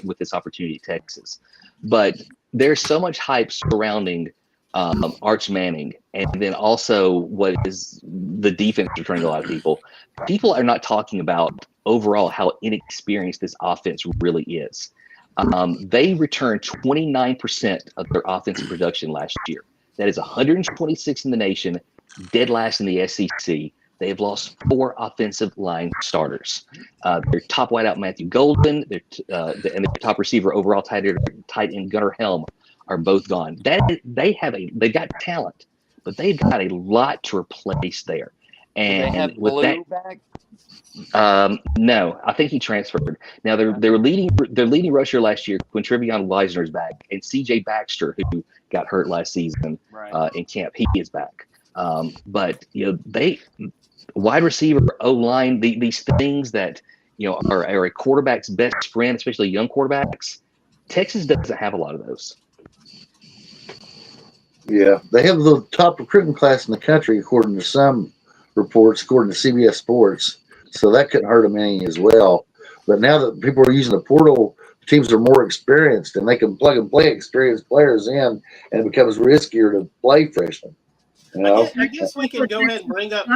with this opportunity at Texas. But there's so much hype surrounding Arch Manning, and then also what is the defense returning to a lot of people. People are not talking about overall how inexperienced this offense really is. They returned 29% of their offensive production last year. That is 126 in the nation, dead last in the SEC. They have lost 4 offensive line starters. Their top wideout Matthew Golden, and their top receiver overall tight end Gunnar Helm are both gone. They got talent, but they've got a lot to replace there. And they have with Blue that, back? no, I think he transferred. Now their leading rusher last year, Quintrivion Weisner's back, and CJ Baxter, who got hurt last season in camp, he is back. But they wide receiver, O-line, these things that are a quarterback's best friend, especially young quarterbacks. Texas doesn't have a lot of those. Yeah, they have the top recruiting class in the country, according to some reports, according to CBS Sports. So that couldn't hurt them any as well. But now that people are using the portal, teams are more experienced and they can plug and play experienced players in, and it becomes riskier to play freshmen. You know? I guess we can go ahead and bring up.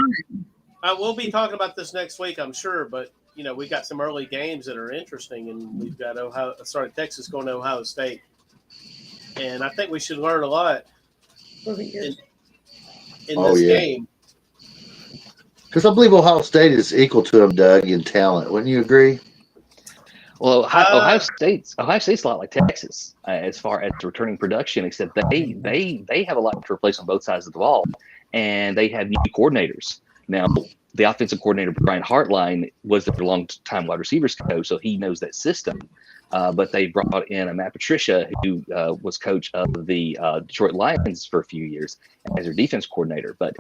We'll be talking about this next week, I'm sure. But we got some early games that are interesting, and we've got Texas going to Ohio State, and I think we should learn a lot in this game. Because I believe Ohio State is equal to them, Doug, in talent. Wouldn't you agree? Well, Ohio State's a lot like Texas as far as returning production, except they have a lot to replace on both sides of the ball, and they have new coordinators. Now, the offensive coordinator, Brian Hartline, was their long-time wide receivers coach, so he knows that system. But they brought in a Matt Patricia, who was coach of the Detroit Lions for a few years as their defense coordinator. But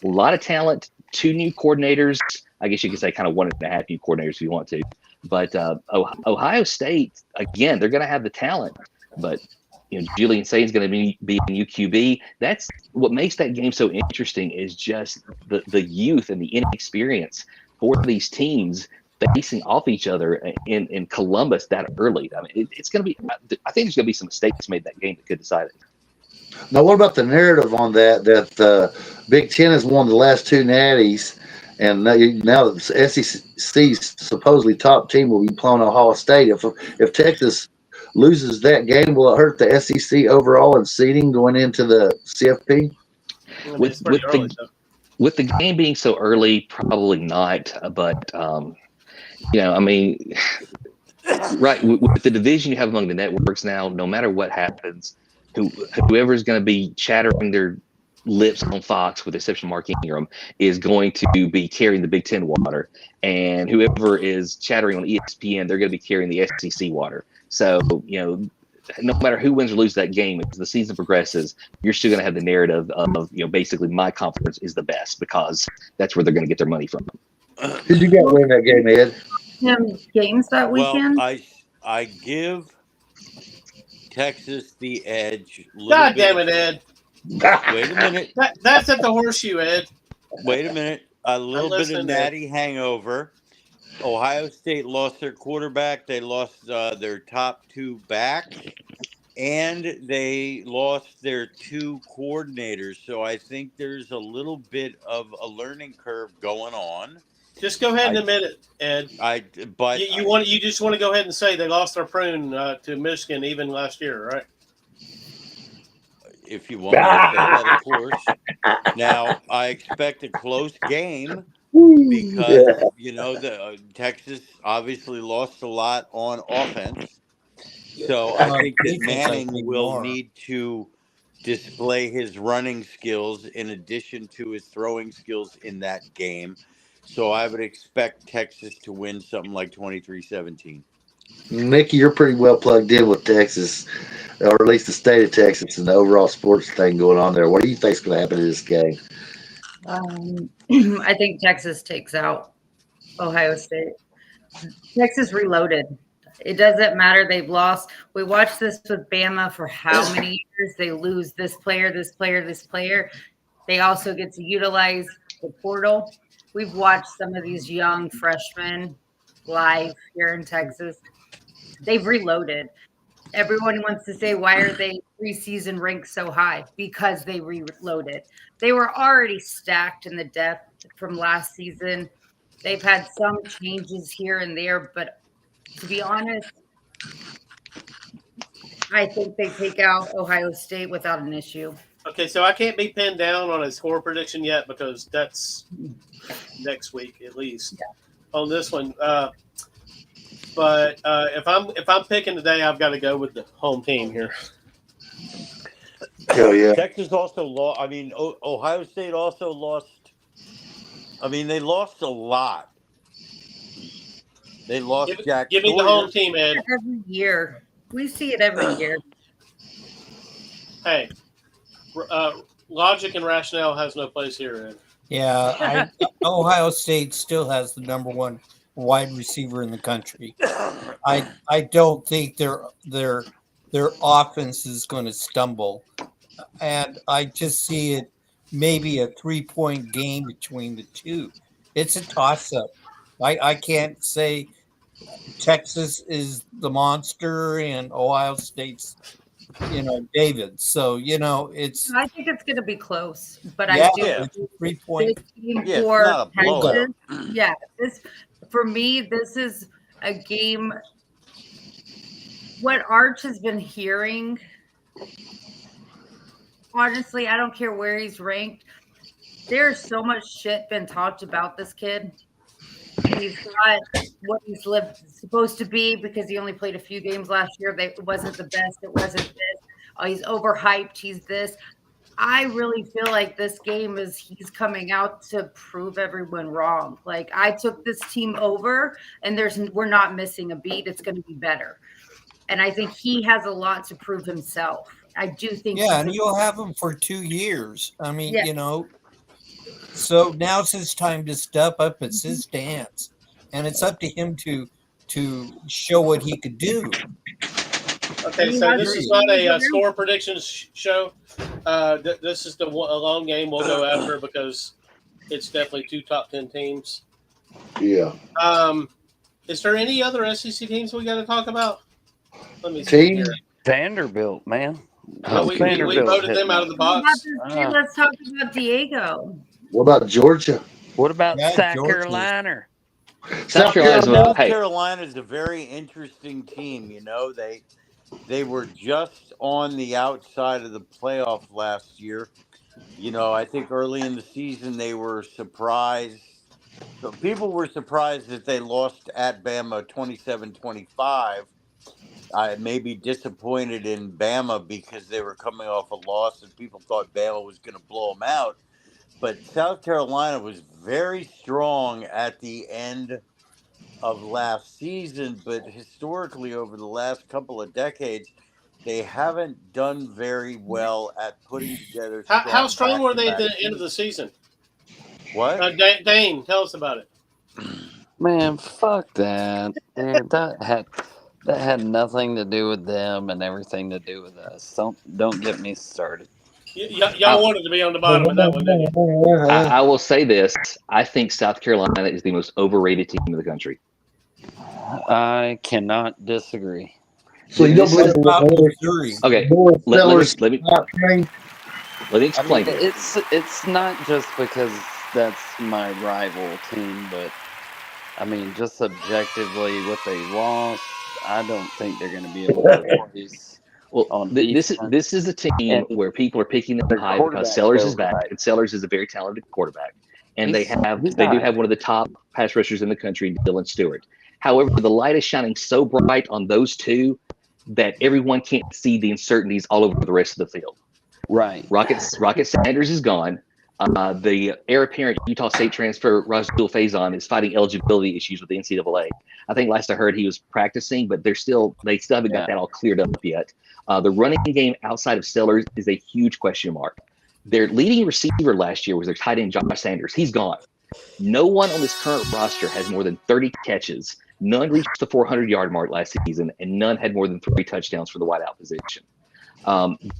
a lot of talent, 2 new coordinators. I guess you could say kind of 1.5 new coordinators if you want to. But Ohio State, again, they're going to have the talent. But Julian Saint's going to be in UQB. That's what makes that game so interesting, is just the youth and the inexperience for these teams facing off each other in Columbus that early. I mean, it's going to be. I think there's going to be some mistakes made in that game that could decide it. Now, what about the narrative on that the Big Ten has won the last 2 natties, and now the SEC's supposedly top team will be playing Ohio State. If Texas loses that game, will it hurt the SEC overall in seeding going into the CFP? With the game being so early, probably not. But I mean, right, with the division you have among the networks now, no matter what happens, whoever is going to be chattering their lips on Fox, with the exception of Mark Ingram, is going to be carrying the Big Ten water, and whoever is chattering on ESPN, they're going to be carrying the SEC water. So, no matter who wins or loses that game, as the season progresses, you're still going to have the narrative of basically my conference is the best, because that's where they're going to get their money from. Did you get win that game, Ed? Games that weekend? Well, I give Texas the edge. God damn it, Ed. Wait a minute. That's at the Horseshoe, Ed. Wait a minute. A little bit of natty hangover. Ohio State lost their quarterback. They lost their top 2 backs. And they lost their 2 coordinators. So I think there's a little bit of a learning curve going on. Just go ahead and admit it, Ed. You just want to go ahead and say they lost their prune to Michigan even last year, right? If you want to say that, of course. Now, I expect a close game because, the Texas obviously lost a lot on offense. So I think that Manning will need to display his running skills in addition to his throwing skills in that game. So I would expect Texas to win something like 23-17. Mickey, you're pretty well plugged in with Texas, or at least the state of Texas, and the overall sports thing going on there. What do you think is going to happen in this game? I think Texas takes out Ohio State. Texas reloaded. It doesn't matter. They've lost. We watched this with Bama for how many years? They lose this player, this player, this player. They also get to utilize the portal. We've watched some of these young freshmen live here in Texas. They've reloaded. Everyone wants to say, why are they preseason ranked so high? Because they reloaded. They were already stacked in the depth from last season. They've had some changes here and there, but to be honest, I think they take out Ohio State without an issue. Okay, so I can't be pinned down on a score prediction yet because that's next week at least on this one. But if I'm picking today, I've got to go with the home team here. Hell yeah! Texas also lost. I mean, Ohio State also lost. I mean, they lost a lot. They lost Jack. Give me the home team, Ed. Every year, we see it every year. Hey, logic and rationale has no place here, Ed. Yeah, Ohio State still has the number 1 wide receiver in the country. I don't think their offense is going to stumble and I just see it maybe a 3-point game between the two. It's a toss-up. I can't say Texas is the monster and Ohio State's, David. So, it's. I think it's going to be close, but Yeah, I do it's a 3-point. this game Yeah, it's for not a blowout. Texas. Yeah, for me, this is a game. What Arch has been hearing, honestly, I don't care where he's ranked. There's so much shit been talked about this kid. He's not what he's supposed to be because he only played a few games last year. It wasn't the best. It wasn't this. He's overhyped. He's this. I really feel like this game he's coming out to prove everyone wrong. Like, I took this team over, and we're not missing a beat. It's going to be better. And I think he has a lot to prove himself. I do think. Yeah, and you'll have him for 2 years. I mean, Yeah. So now's his time to step up. It's his dance, and it's up to him to show what he could do. Okay, so this is not a score predictions show. This is a long game we'll go after because it's definitely 2 top 10 teams. Yeah. Is there any other SEC teams we got to talk about? Let me see here. Vanderbilt, man. We voted them out of the box. Let's talk about Diego. What about Georgia? What about South Georgia. Carolina? South South Carolina is a very interesting team. They were just on the outside of the playoff last year. I think early in the season they were surprised. So people were surprised that they lost at Bama 27-25. I may be disappointed in Bama because they were coming off a loss and people thought Bama was going to blow them out. But South Carolina was very strong at the end of last season, but historically over the last couple of decades, they haven't done very well at putting together. How strong were they at the end of the season? What? Dane, tell us about it. Man, fuck that. Dude, that had nothing to do with them and everything to do with us. Don't get me started. Y'all wanted to be on the bottom of that one, didn't you? I will say this. I think South Carolina is the most overrated team in the country. I cannot disagree. So you don't believe Okay, let me explain. It's not just because that's my rival team, but I mean, just subjectively, what they lost, I don't think they're going to be able to replace. Well, this is a team where people are picking them high because Sellers is back, and Sellers is a very talented quarterback, and they do have one of the top pass rushers in the country, Dylan Stewart. However, the light is shining so bright on those two that everyone can't see the uncertainties all over the rest of the field. Right. Rocket Sanders is gone. The heir apparent Utah State transfer, Rajul Faison, is fighting eligibility issues with the NCAA. I think last I heard he was practicing, but they still haven't got that all cleared up yet. The running game outside of Sellers is a huge question mark. Their leading receiver last year was their tight end, Josh Sanders. He's gone. No one on this current roster has more than 30 catches. None reached the 400-yard mark last season, and none had more than 3 touchdowns for the wideout position.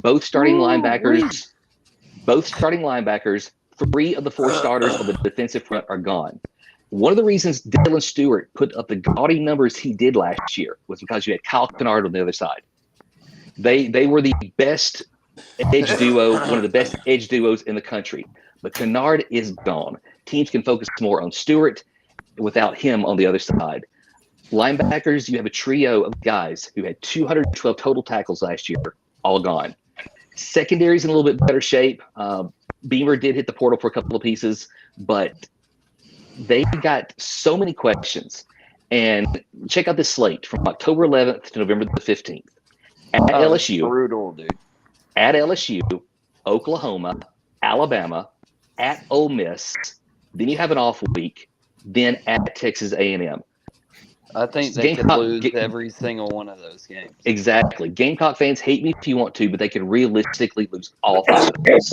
Both starting linebackers, 3 of the 4 starters on the defensive front are gone. One of the reasons Dylan Stewart put up the gaudy numbers he did last year was because you had Kyle Kennard on the other side. They were the best edge duo, one of the best edge duos in the country. But Kennard is gone. Teams can focus more on Stewart without him on the other side. Linebackers, you have a trio of guys who had 212 total tackles last year, all gone. Secondary's in a little bit better shape. Beamer did hit the portal for a couple of pieces, but they got so many questions. And check out this slate from October 11th to November the 15th. At LSU, brutal, dude. At LSU, Oklahoma, Alabama, at Ole Miss. Then you have an off week. Then at Texas A&M. I think they could lose every single one of those games. Exactly. Gamecock fans, hate me if you want to, but they could realistically lose all 5 of those.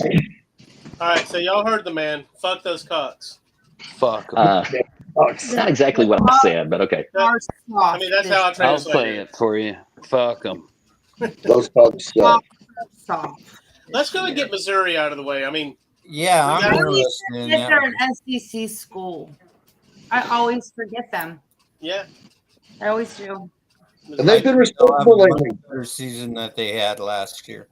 All right, so y'all heard the man. Fuck those cocks. Fuck. It's not exactly what I said, but okay. I mean, that's how I translate I'll say it for you. Fuck them. Those cocks suck. Let's go and get Missouri out of the way. I mean, Yeah, we I'm got- interested in If that. they're an SEC school, I always forget them. yeah. I always do. And they've been They'll have responsible a much lately. better season that they had last year.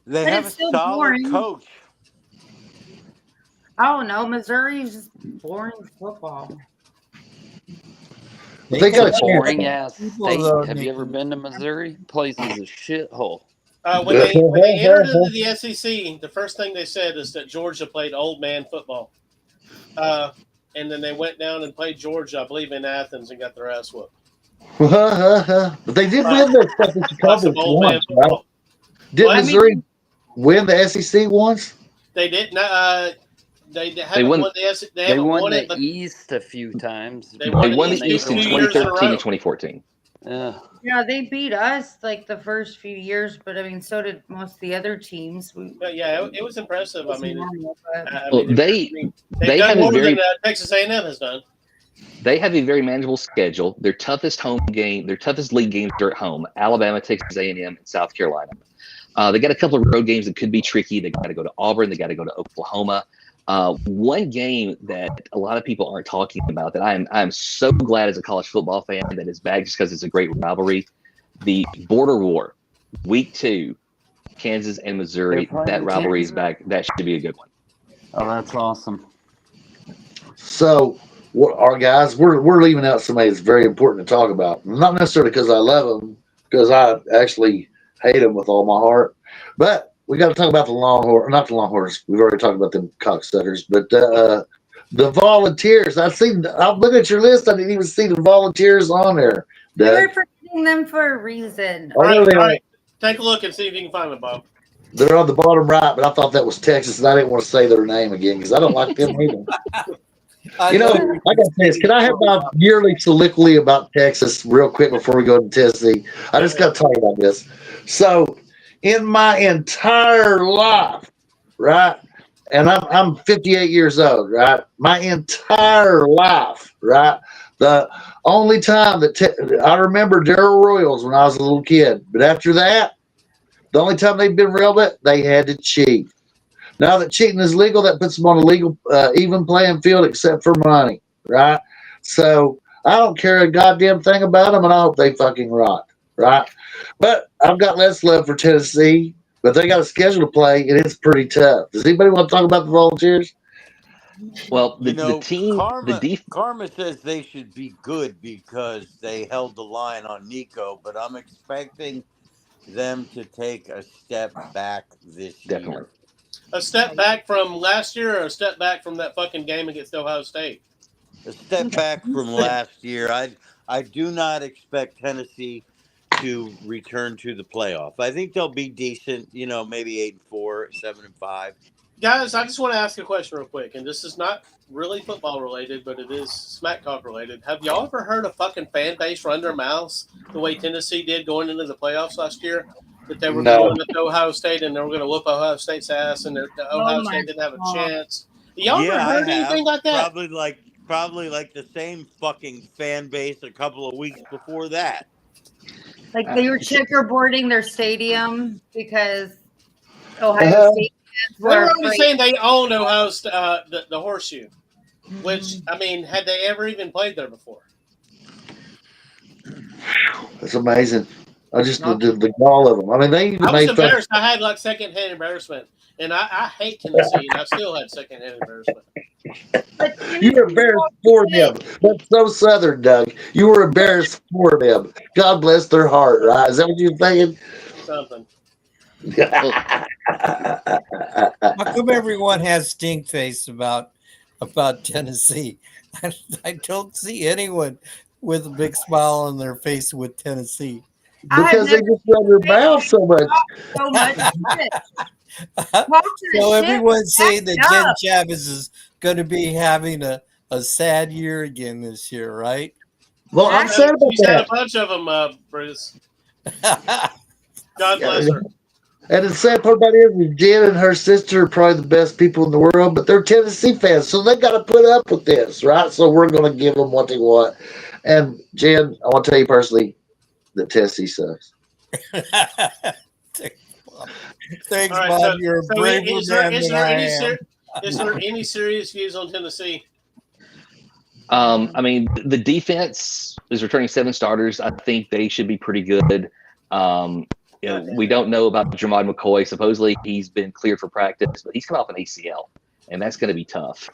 They But have a it's still solid boring. coach. Oh no, Missouri's just boring football. But they got a chance. Boring ass People, state. though, Have you ever been to Missouri? Place is a shithole. When they entered into the SEC, the first thing they said is that Georgia played old man football. And then they went down and played Georgia, I believe, in Athens and got their ass whooped. But they did win their second Lots conference of old man once, right? football. Did Well, I Missouri win the SEC once? They didn't. They They haven't won. won the SEC. They They haven't won won the it, but East a few times. They won They the won East the East in 2 years in a 2013 row. and 2014. Yeah. Yeah, they beat us like the first few years, but I mean, so did most of the other teams. Yeah, it was impressive. I mean, Well, they they've done have a more very than Texas A&M has done. they have a very manageable schedule. Their toughest home game, their toughest league games are at home: Alabama, Texas A&M, and South Carolina. They got a couple of road games that could be tricky. They got to go to Auburn. They got to go to Oklahoma. One game that a lot of people aren't talking about that I'm so glad as a college football fan that is back just because it's a great rivalry. The border war, week 2, Kansas and Missouri. They're playing That rivalry is Kansas? back. That should be a good one. Oh, that's awesome. So, our guys, we're leaving out somebody that's very important to talk about. Not necessarily because I love them, because I actually hate them with all my heart. But we got to talk about the Longhorns, not the Longhorns. We've already talked about them cocksuckers, but the Volunteers. I'm looking at your list. I didn't even see the Volunteers on there. They were Doug. forgetting them for a reason. I know they All are. right, take a look and see if you can find them, Bob. They're on the bottom right, but I thought that was Texas, and I didn't want to say their name again because I don't like them either. You know, I got this. Can I have my yearly soliloquy about Texas real quick before we go to Tennessee? I just got to talk about this. So, in my entire life, right, and I'm 58 years old, right? My entire life, right? The only time that I remember Darrell Royals when I was a little kid, but after that, the only time they've been railed at, they had to cheat. Now that cheating is legal, that puts them on a legal, even playing field, except for money, right? So I don't care a goddamn thing about them, and I hope they fucking rot, right? But I've got less love for Tennessee, but they got a schedule to play, and it's pretty tough. Does anybody want to talk about the Volunteers? Well, You know, the team, Karma says they should be good because they held the line on Nico, but I'm expecting them to take a step back this year. A step back from last year, or a step back from that fucking game against Ohio State? A step back from last year. I do not expect Tennessee to return to the playoff. I think they'll be decent, you know, maybe 8-4, 7-5. Guys, I just want to ask a question real quick, and this is not really football related, but it is smack talk related. Have y'all ever heard a fucking fan base run their mouths the way Tennessee did going into the playoffs last year? That they were going with Ohio State and they were going to whoop Ohio State's ass, and Ohio State didn't have a chance. Y'all ever heard anything like that? Probably like the same fucking fan base a couple of weeks before that. Like they were checkerboarding their stadium because Ohio State fans They were were only afraid. saying they own Ohio State, the Horseshoe, which, I mean, had they ever even played there before? That's amazing. I just the gall of them. I mean, they even I was made fun. embarrassed. I had like secondhand embarrassment, and I hate Tennessee, and I still had secondhand embarrassment. You were embarrassed for them. That's so Southern, Doug. You were embarrassed for them. God bless their heart, right? Is that what you're thinking? Something. How come everyone has stink face about Tennessee? I don't see anyone with a big smile on their face with Tennessee. Because they just run their mouth so much. So much shit. So everyone's saying that backed Jen up. Chavez is going to be having a sad year again this year, right? Well, I'm sad about She's had a that. bunch of them, Bruce. God bless her. And the sad part about it is Jen and her sister are probably the best people in the world, but they're Tennessee fans, so they got to put up with this, right? So we're going to give them what they want. And Jen, I want to tell you personally that Tennessee sucks. Thanks, All right, Bob. so, You're a so braver is there, man is than there I any am. is there any serious views on Tennessee? I mean, the defense is returning 7 starters. I think they should be pretty good. We don't know about Jermod McCoy. Supposedly he's been cleared for practice, but he's come off an ACL, and that's going to be tough.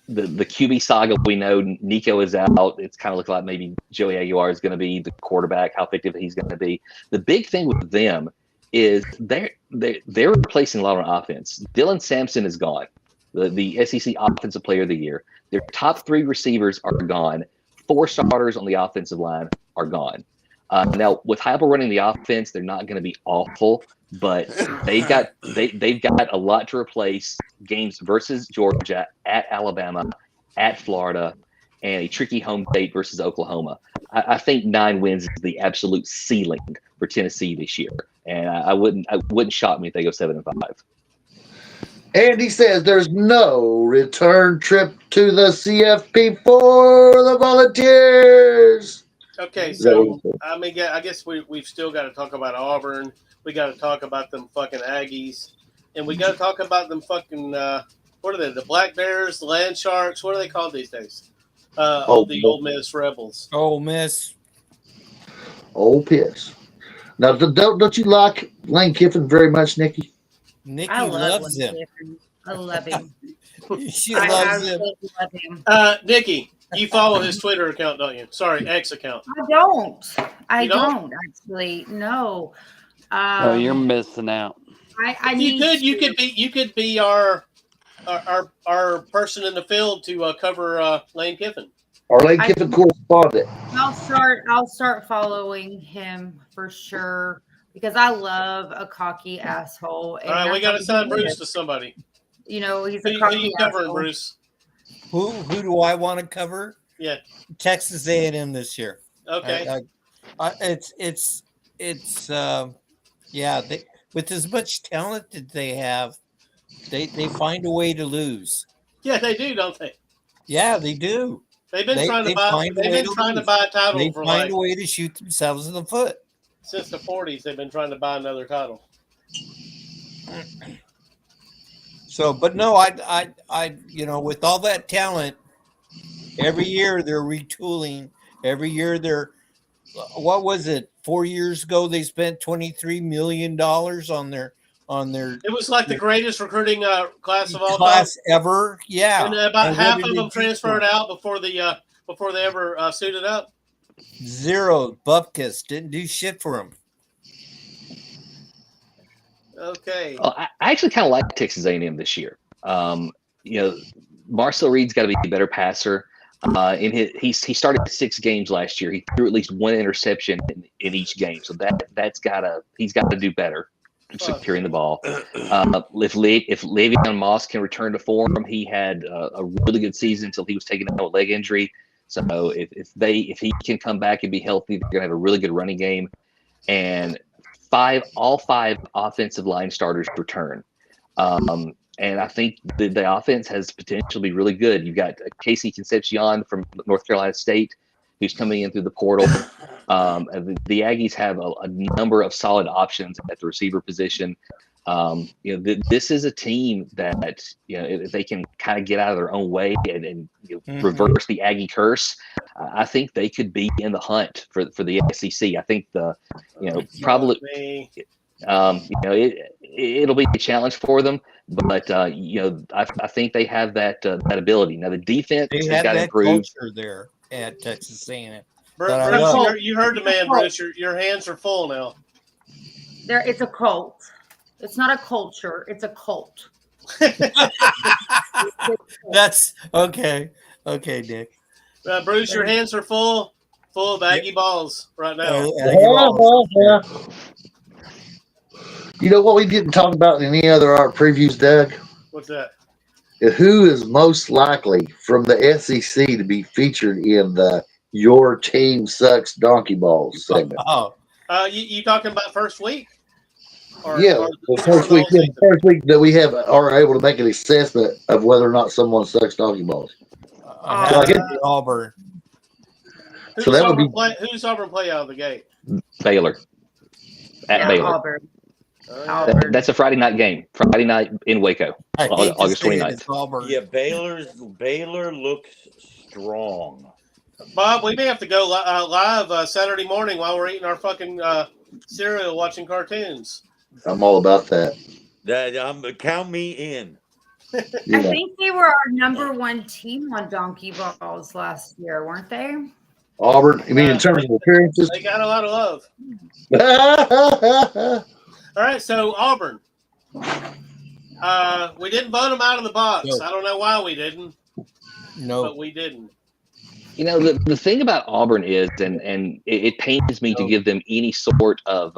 The QB saga, we know Nico is out. It's kind of looking like maybe Joey Aguilar is going to be the quarterback, how effective he's going to be. The big thing with them is they're replacing a lot on offense. Dylan Sampson is gone, the SEC Offensive Player of the Year. Their top 3 receivers are gone. 4 starters on the offensive line are gone. Now, with Heupel running the offense, they're not going to be awful, but they've got a lot to replace. Games versus Georgia, at Alabama, at Florida, and a tricky home date versus Oklahoma. I think 9 wins is the absolute ceiling for Tennessee this year, and I wouldn't shock me if they go 7-5. Andy says there's no return trip to the CFP for the Volunteers. Okay, so I mean, I guess we've still got to talk about Auburn. We got to talk about them fucking Aggies, and we got to talk about them fucking what are they? The Black Bears, the Land Sharks. What are they called these days? The Ole Miss Rebels. Ole Miss. Ole Miss. Now, don't you like Lane Kiffin very much, Nikki? Nikki I loves him. I love him. She loves him. Love him. Nikki, you follow his Twitter account, don't you? Sorry, X account. I don't. I You don't? don't actually. No. Oh, you're missing out. I If need you could be our person in the field to cover Lane Kiffin. Our Lane Kiffin correspondent. I'll start following him for sure because I love a cocky asshole. All right, we got to sign Bruce to somebody. You know, he's Who a you cocky covering, asshole. Bruce? Who do I want to cover? Yeah. Texas A&M this year. Okay. With as much talent that they have, they find a way to lose. Yeah, they do, don't they? Yeah, they do. They've been trying to buy. They've been trying to buy a title They for find a way to shoot themselves in the foot. since the 40s. They've been trying to buy another title. So, but no, I, with all that talent, every year they're retooling. Every year they're, what was it? 4 years ago they spent $23 million on their. It was like the greatest recruiting class of all class time ever. Yeah, and about And half what of did them they do transferred for 'em? out before they ever suited up. 0. Bupkis didn't do shit for him. Okay. Well, I actually kind of like Texas A&M this year. Marcel Reed's got to be a better passer. He started 6 games last year. He threw at least 1 interception in each game, so he's got to do better securing the ball. If Le'Veon Moss can return to form, he had a really good season until he was taken out with a leg injury. So if he can come back and be healthy, they're gonna have a really good running game. And all 5 offensive line starters return. And I think the offense has potential to be really good. You've got Casey Concepcion from North Carolina State, who's coming in through the portal. The Aggies have a number of solid options at the receiver position. This is a team that, if they can kind of get out of their own way and reverse the Aggie curse, I think they could be in the hunt for the SEC. I think probably, it'll be a challenge for them, but I think they have that ability. Now the defense They has have got to that improve. culture there at Texas A&M. Bruce, that I love. you heard the man, Bruce. Your hands are full now. It's a cult. It's not a culture. It's a cult. That's okay. Okay, Nick. Bruce, your hands are full of Aggie balls right now. Yeah. You know what we didn't talk about in any other art previews, Doug? What's that? Who is most likely from the SEC to be featured in the Your Team Sucks Donkey Balls segment? Oh, you talking about first week? The first week that we are able to make an assessment of whether or not someone sucks donkey balls. Auburn. Who's Auburn play out of the gate? Baylor. At Baylor. Auburn. That's a Friday night game. Friday night in Waco, I hate to August say it, 29th. it's Auburn. Yeah, Baylor looks strong. Bob, we may have to go live Saturday morning while we're eating our fucking cereal, watching cartoons. I'm all about that. Count me in. Yeah. I think they were our #1 team on Donkey Balls last year, weren't they? Auburn, you mean in terms of appearances? They got a lot of love. All right, so Auburn. We didn't vote them out of the box. No. I don't know why we didn't. No. But we didn't. You know, the thing about Auburn is, and it pains me to give them any sort of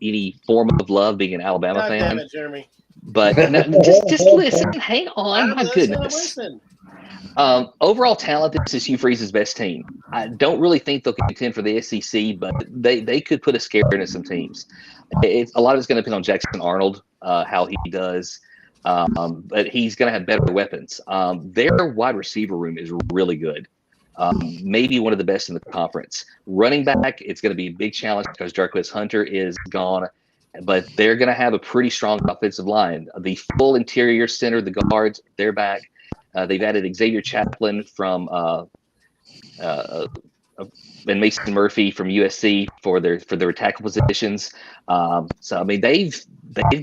any form of love being an Alabama God fan. damn it, Jeremy. But no, just listen. Hang on. My goodness. Overall talent, this is Hugh Freeze's best team. I don't really think they'll contend for the SEC, but they could put a scare into some teams. A lot of it's going to depend on Jackson Arnold, how he does. But he's going to have better weapons. Their wide receiver room is really good. Maybe one of the best in the conference. Running back, it's going to be a big challenge because Jarquez Hunter is gone. But they're going to have a pretty strong offensive line. The full interior center, the guards, they're back. They've added Xavier Chaplin from and Mason Murphy from USC for their tackle positions. So I mean they've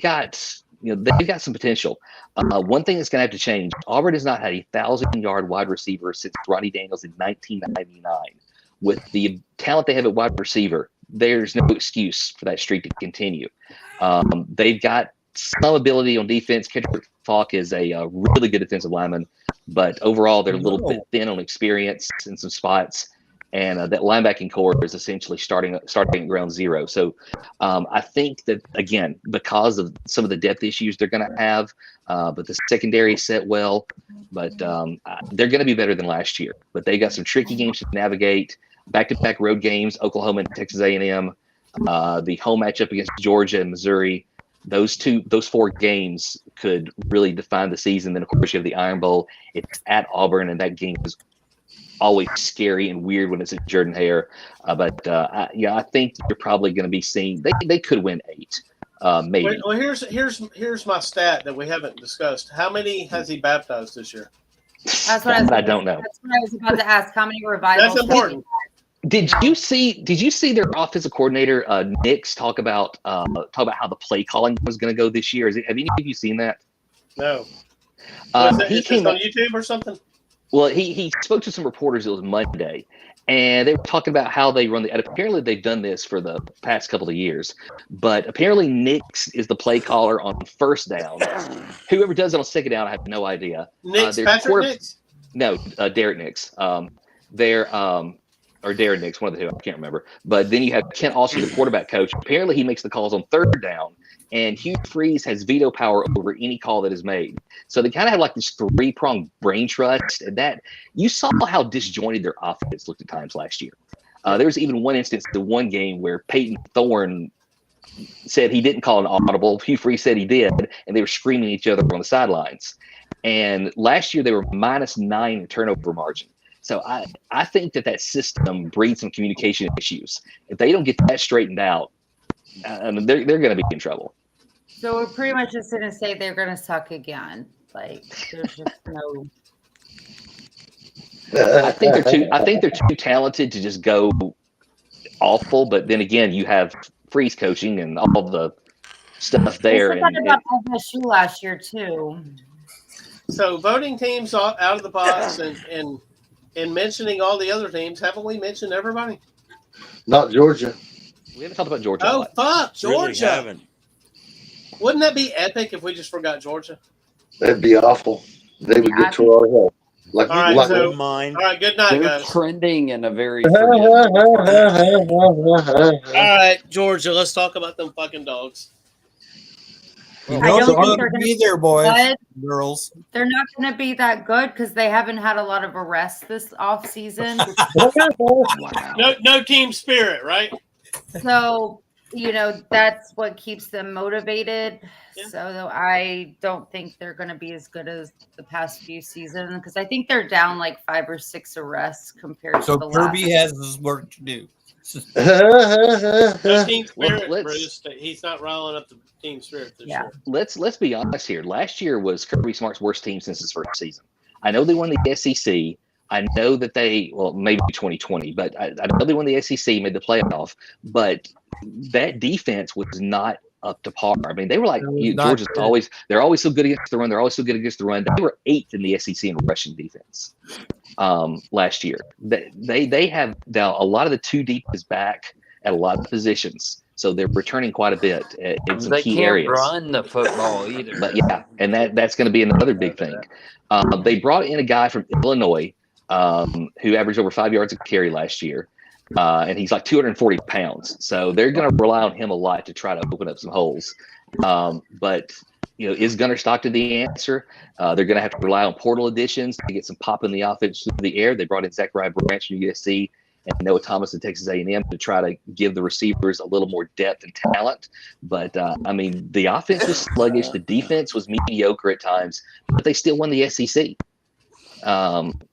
got some potential. One thing that's going to have to change: Auburn has not had a 1,000-yard wide receiver since Ronnie Daniels in 1999. With the talent they have at wide receiver, there's no excuse for that streak to continue. They've got some ability on defense. Kendrick Falk is a really good defensive lineman, but overall they're a little bit thin on experience in some spots. And that linebacking core is essentially starting at ground zero. So I think that, again, because of some of the depth issues they're going to have, but the secondary is set well, but they're going to be better than last year. But they got some tricky games to navigate, back-to-back road games, Oklahoma and Texas A&M, the home matchup against Georgia and Missouri. Those 4 games could really define the season. Then, of course, you have the Iron Bowl. It's at Auburn, and that game is always scary and weird when it's at Jordan-Hare. I think you're probably going to be seeing they could win 8, maybe. Well, here's my stat that we haven't discussed. How many has he baptized this year? That's what I don't know. That's what I was about to ask. How many revivals? That's important. Did you see their offensive coordinator Nix talk about how the play calling was going to go this year? Have any of you seen that? No. He came on YouTube or something. Well, he spoke to some reporters. It was Monday, and they were talking about how they run and apparently they've done this for the past couple of years. But apparently Nix is the play caller on first down. Whoever does it on second down, I have no idea. Patrick Nix? No, Derek Nix. Or Darren Nix, one of the two, I can't remember. But then you have Kent Austin, the quarterback coach. Apparently he makes the calls on third down, and Hugh Freeze has veto power over any call that is made. So they kind of have like this 3-pronged brain trust, and that you saw how disjointed their offense looked at times last year. There was even one instance, the one game where Peyton Thorne said he didn't call an audible. Hugh Freeze said he did, and they were screaming at each other on the sidelines. And last year they were -9 in turnover margin. So I think that system breeds some communication issues. If they don't get that straightened out, they're going to be in trouble. So we're pretty much just going to say they're going to suck again. Like there's just no. I think they're too talented to just go awful. But then again, you have Freeze coaching and all the stuff there. They said that about FSU last year too. So voting teams out of the box and mentioning all the other teams, haven't we mentioned everybody? Not Georgia. We haven't talked about Georgia. Oh, fuck, Georgia. Really haven't. Wouldn't that be epic if we just forgot Georgia? That'd be awful. They would get to our help. Like, all right, like all right, good night, They're guys. trending in a very. All right, Georgia, let's talk about them fucking dogs. You I know don't they're think going they're to gonna be there, boys, good. girls. They're not going to be that good because they haven't had a lot of arrests this off season. No team spirit, right? So, that's what keeps them motivated. Yeah. So I don't think they're going to be as good as the past few seasons because I think they're down like 5 or 6 arrests compared to the last. So Kirby has his work to do. No team spirit, let's- Bruce. He's not riling up the team spirit this year. Let's be honest here. Last year was Kirby Smart's worst team since his first season. I know they won the SEC. I know that maybe 2020, but I know they won the SEC, made the playoff, but that defense was not up to par. I mean, they were like, Georgia's they're always so good against the run. They're always so good against the run. They were 8th in the SEC in rushing defense last year. They have now a lot of the 2 deep is back at a lot of positions. So they're returning quite a bit in some key areas. They can't run the football either. But yeah, and that's going to be another big thing. They brought in a guy from Illinois who averaged over 5 yards a carry last year. And he's like 240 pounds. So they're going to rely on him a lot to try to open up some holes. But, is Gunnar Stockton the answer? They're going to have to rely on portal additions to get some pop in the offense through the air. They brought in Zachariah Branch from USC and Noah Thomas at Texas A&M to try to give the receivers a little more depth and talent. But, the offense was sluggish. The defense was mediocre at times, but they still won the SEC.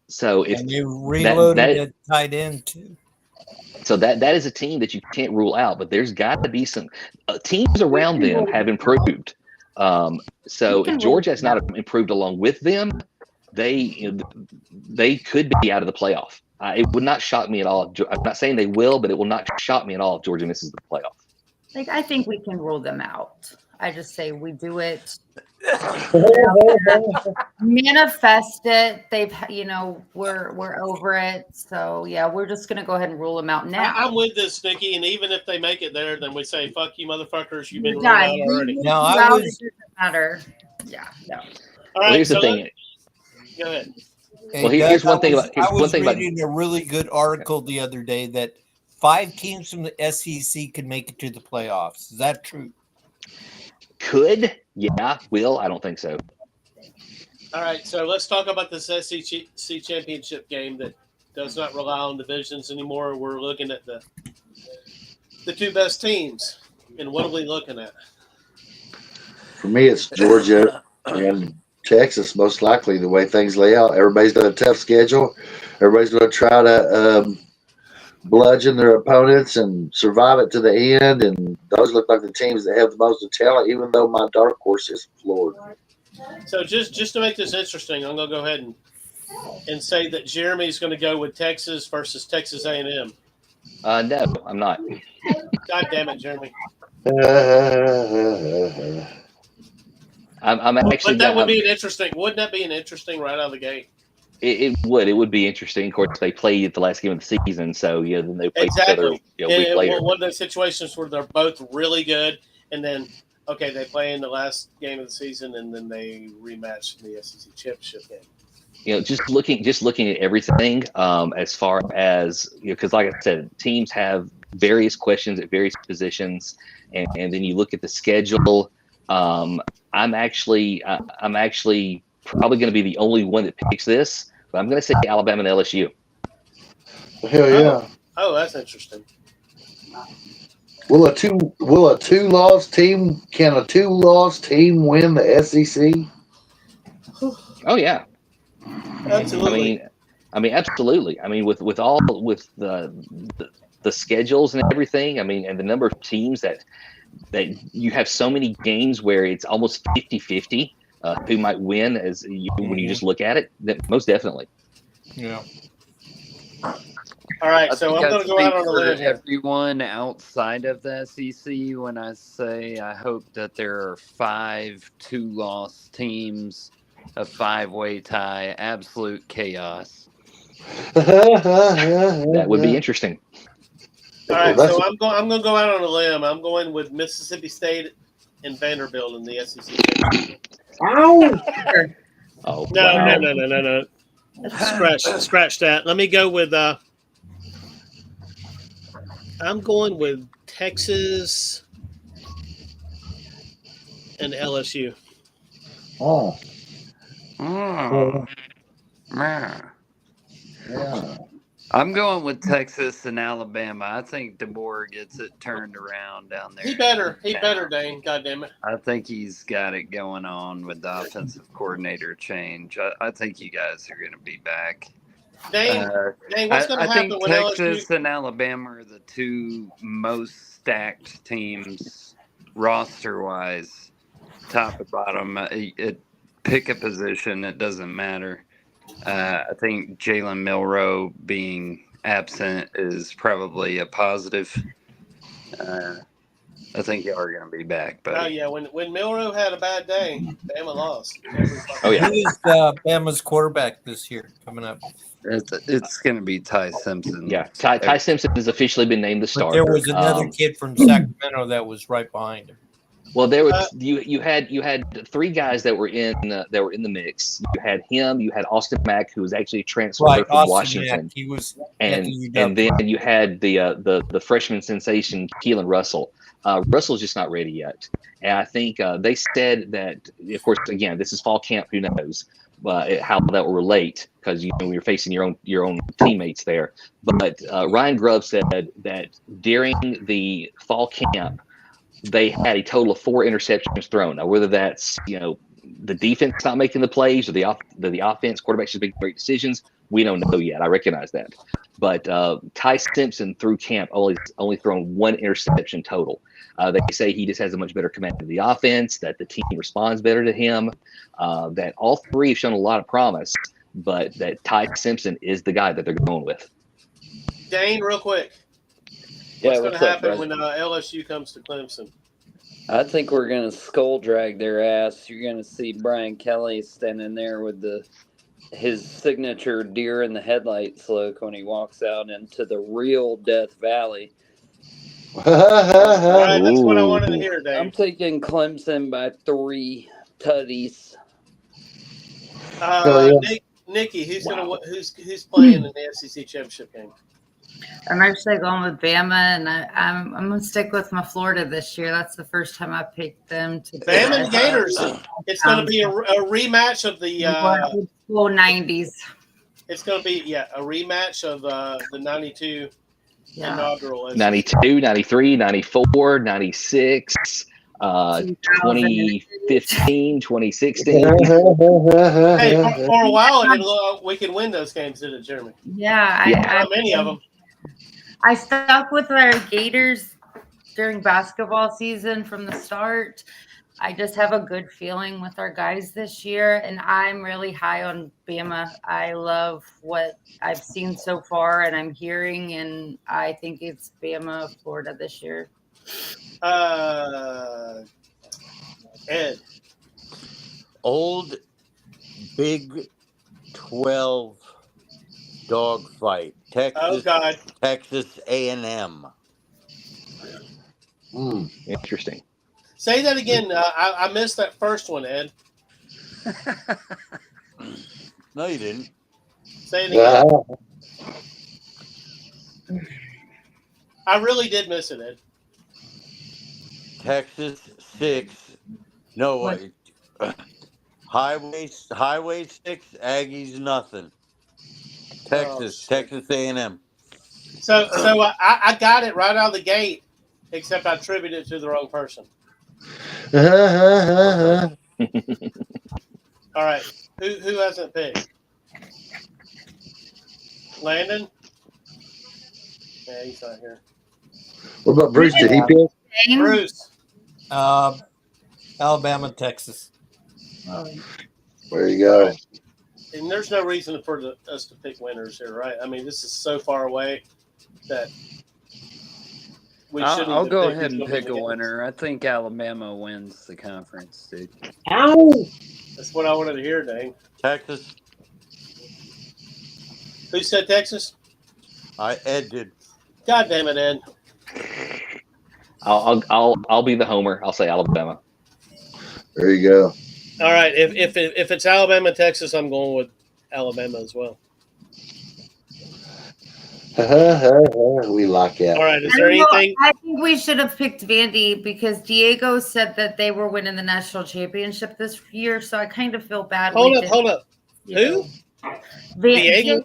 So if you reloaded at tight end too. So that is a team that you can't rule out, but there's got to be some teams around them have improved. So if Georgia has not improved along with them, they could be out of the playoff. It would not shock me at all. I'm not saying they will, but it will not shock me at all if Georgia misses the playoff. I think we can rule them out. I just say we do it. Manifest it. We're over it. So yeah, we're just gonna go ahead and rule them out now. I'm with this, Nikki, and even if they make it there, then we say, "Fuck you, motherfuckers! You've been ruled out already." No, it doesn't matter. Yeah, no. All right, here's the thing. Go ahead. Well, here's one thing about. I was reading a really good article the other day that 5 teams from the SEC could make it to the playoffs. Is that true? Could? Yeah. Will? I don't think so. All right, so let's talk about this SEC championship game that does not rely on divisions anymore. We're looking at the 2 best teams, and what are we looking at? For me, it's Georgia and Texas, most likely, the way things lay out. Everybody's got a tough schedule. Everybody's going to try to bludgeon their opponents and survive it to the end. And those look like the teams that have the most talent, even though my dark horse is Florida. So just to make this interesting, I'm going to go ahead and say that Jeremy's going to go with Texas versus Texas A&M. No, I'm not. God damn it, Jeremy. I'm actually. But that would be an interesting. Wouldn't that be an interesting right out of the gate? It would. It would be interesting. Of course, they played at the last game of the season, so then they play each other a week later. One of those situations where they're both really good, and then they play in the last game of the season, and then they rematch in the SEC championship game. Just looking at everything, as far as because like I said, teams have various questions at various positions, and then you look at the schedule. I'm actually probably going to be the only one that picks this, but I'm going to say Alabama and LSU. Hell yeah! Oh, that's interesting. Can a two-loss team win the SEC? Oh yeah, absolutely. I mean, absolutely. I mean, with the schedules and everything. I mean, and the number of teams that you have so many games where it's almost 50-50 who might win when you just look at it. That most definitely. Yeah. All right, so I'm going to go out on a limb here. Everyone outside of the SEC, when I say I hope that there are 5 2-loss teams, a 5-way tie, absolute chaos. That would be interesting. All right, so I'm going to go out on a limb. I'm going with Mississippi State and Vanderbilt in the SEC championship. Oh, no. Scratch that. Let me go with. I'm going with Texas and LSU. Oh. Yeah. I'm going with Texas and Alabama. I think DeBoer gets it turned around down there. He better, Dane. God damn it. I think he's got it going on with the offensive coordinator change. I think you guys are going to be back. Dane, what's going to I happen think when Texas LSU? and Alabama are the two most stacked teams roster-wise, top to bottom. Pick a position; it doesn't matter. I think Jalen Milroe being absent is probably a positive. I think you are going to be back, Oh buddy. yeah, when Milroe had a bad day, Bama lost. Oh yeah. Who is Bama's quarterback this year coming up? It's going to be Ty Simpson. Yeah, Ty Simpson has officially been named the But starter. there was another kid from Sacramento that was right behind him. Well, there was you had three guys that were in the mix. You had him. You had Austin Mack, who was actually a transfer Right, from Austin Washington. Mack, he was and at the and UW. then you had the freshman sensation Keelan Russell. Russell's just not ready yet, and I think they said that. Of course, again, this is fall camp. Who knows how that will relate, because you're facing your own teammates there. But Ryan Grubb said that during the fall camp, they had a total of 4 interceptions thrown. Now, whether that's the defense not making the plays or the offense quarterbacks just making great decisions, we don't know yet. I recognize that, but Ty Simpson through camp only thrown 1 interception total. They say he just has a much better command of the offense, that the team responds better to him, that all 3 have shown a lot of promise, but that Ty Simpson is the guy that they're going with. Dane, real quick. What's going to happen when LSU comes to Clemson? I think we're going to skull drag their ass. You're going to see Brian Kelly standing there with his signature deer in the headlights look when he walks out into the real Death Valley. All right, that's what I wanted to hear, Dave. I'm taking Clemson by 3 tutties. Nikki, who's playing in the SEC championship game? I'm actually going with Bama, and I'm going to stick with my Florida this year. That's the first time I picked them to. Bama and Gators. It's going to be a rematch of the 90s. It's going to be a rematch of the 92 inaugural. 92, 93, 94, 96, 2015, 2016. Hey, for a while, it didn't look like we could win those games, did it, Jeremy? Yeah. How many of them? I stuck with our Gators during basketball season from the start. I just have a good feeling with our guys this year, and I'm really high on Bama. I love what I've seen so far and I'm hearing, and I think it's Bama, Florida this year. Ed. Old Big 12 dogfight. Texas A&M. Interesting. Say that again. I missed that first one, Ed. No, you didn't. Say it again. I really did miss it, Ed. Texas 6. No, wait. Highway 6, Aggies nothing. Texas A&M. So I got it right out of the gate, except I attributed it to the wrong person. All right. Who hasn't picked? Landon? Yeah, he's not here. What about Bruce? Did he pick? Bruce. Alabama, Texas. There you go. And there's no reason for us to pick winners here, right? I mean, this is so far away that we shouldn't. I'll go ahead and pick a winner. I think Alabama wins the conference, dude. Ow! That's what I wanted to hear, Dane. Texas. Who said Texas? Ed did. God damn it, Ed. I'll be the homer. I'll say Alabama. There you go. All right. If it's Alabama, Texas, I'm going with Alabama as well. We lock out. All right. Is there anything? I think we should have picked Vandy because Diego said that they were winning the national championship this year. So I kind of feel bad. Hold up. Who? Diego?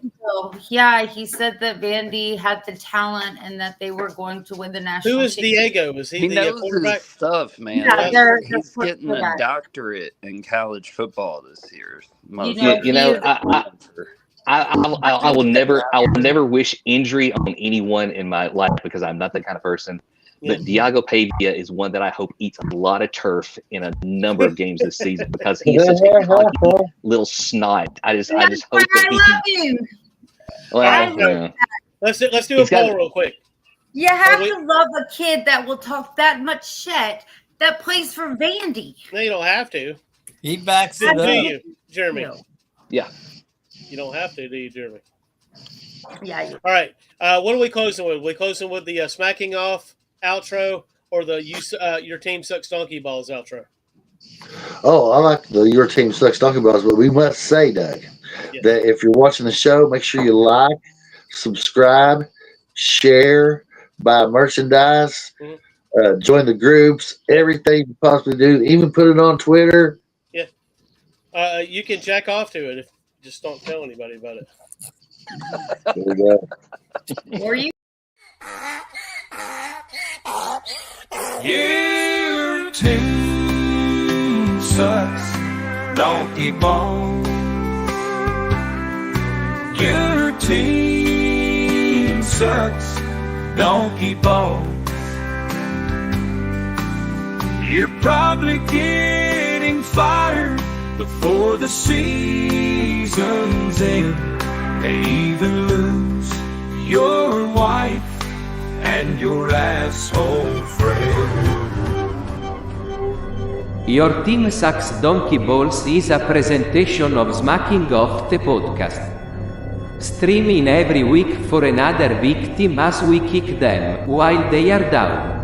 Yeah, he said that Vandy had the talent and that they were going to win the national Who is championship. Diego? Was he He the knows quarterback? his stuff, man. Yeah, He's getting a doctorate in college football this year. I will never wish injury on anyone in my life because I'm not that kind of person. But Diago Pavia is one that I hope eats a lot of turf in a number of games this season because he is such a cocky little snot. I just hope that he. Well, Let's do a poll real quick. You have to love a kid that will talk that much shit that plays for Vandy. No, you don't have to. He backs it up. Do you, Jeremy? No. Yeah. You don't have to, do you, Jeremy? Yeah. All right. What are we closing with? We closing with the smacking off outro or the your team sucks donkey balls outro? Oh, I like the your team sucks donkey balls, but we must say, Doug, that if you're watching the show, make sure you like, subscribe, share, buy merchandise, join the groups, everything you possibly do, even put it on Twitter. Yeah. You can jack off to it if just don't tell anybody about it. There we go. Or you. Your team sucks, donkey ball. Your team sucks, donkey ball. You're probably getting fired before the season's end. May even lose your wife and your asshole friend. Your Team Sucks Donkey Balls is a presentation of Smacking Off the podcast. Stream in every week for another victim as we kick them while they are down.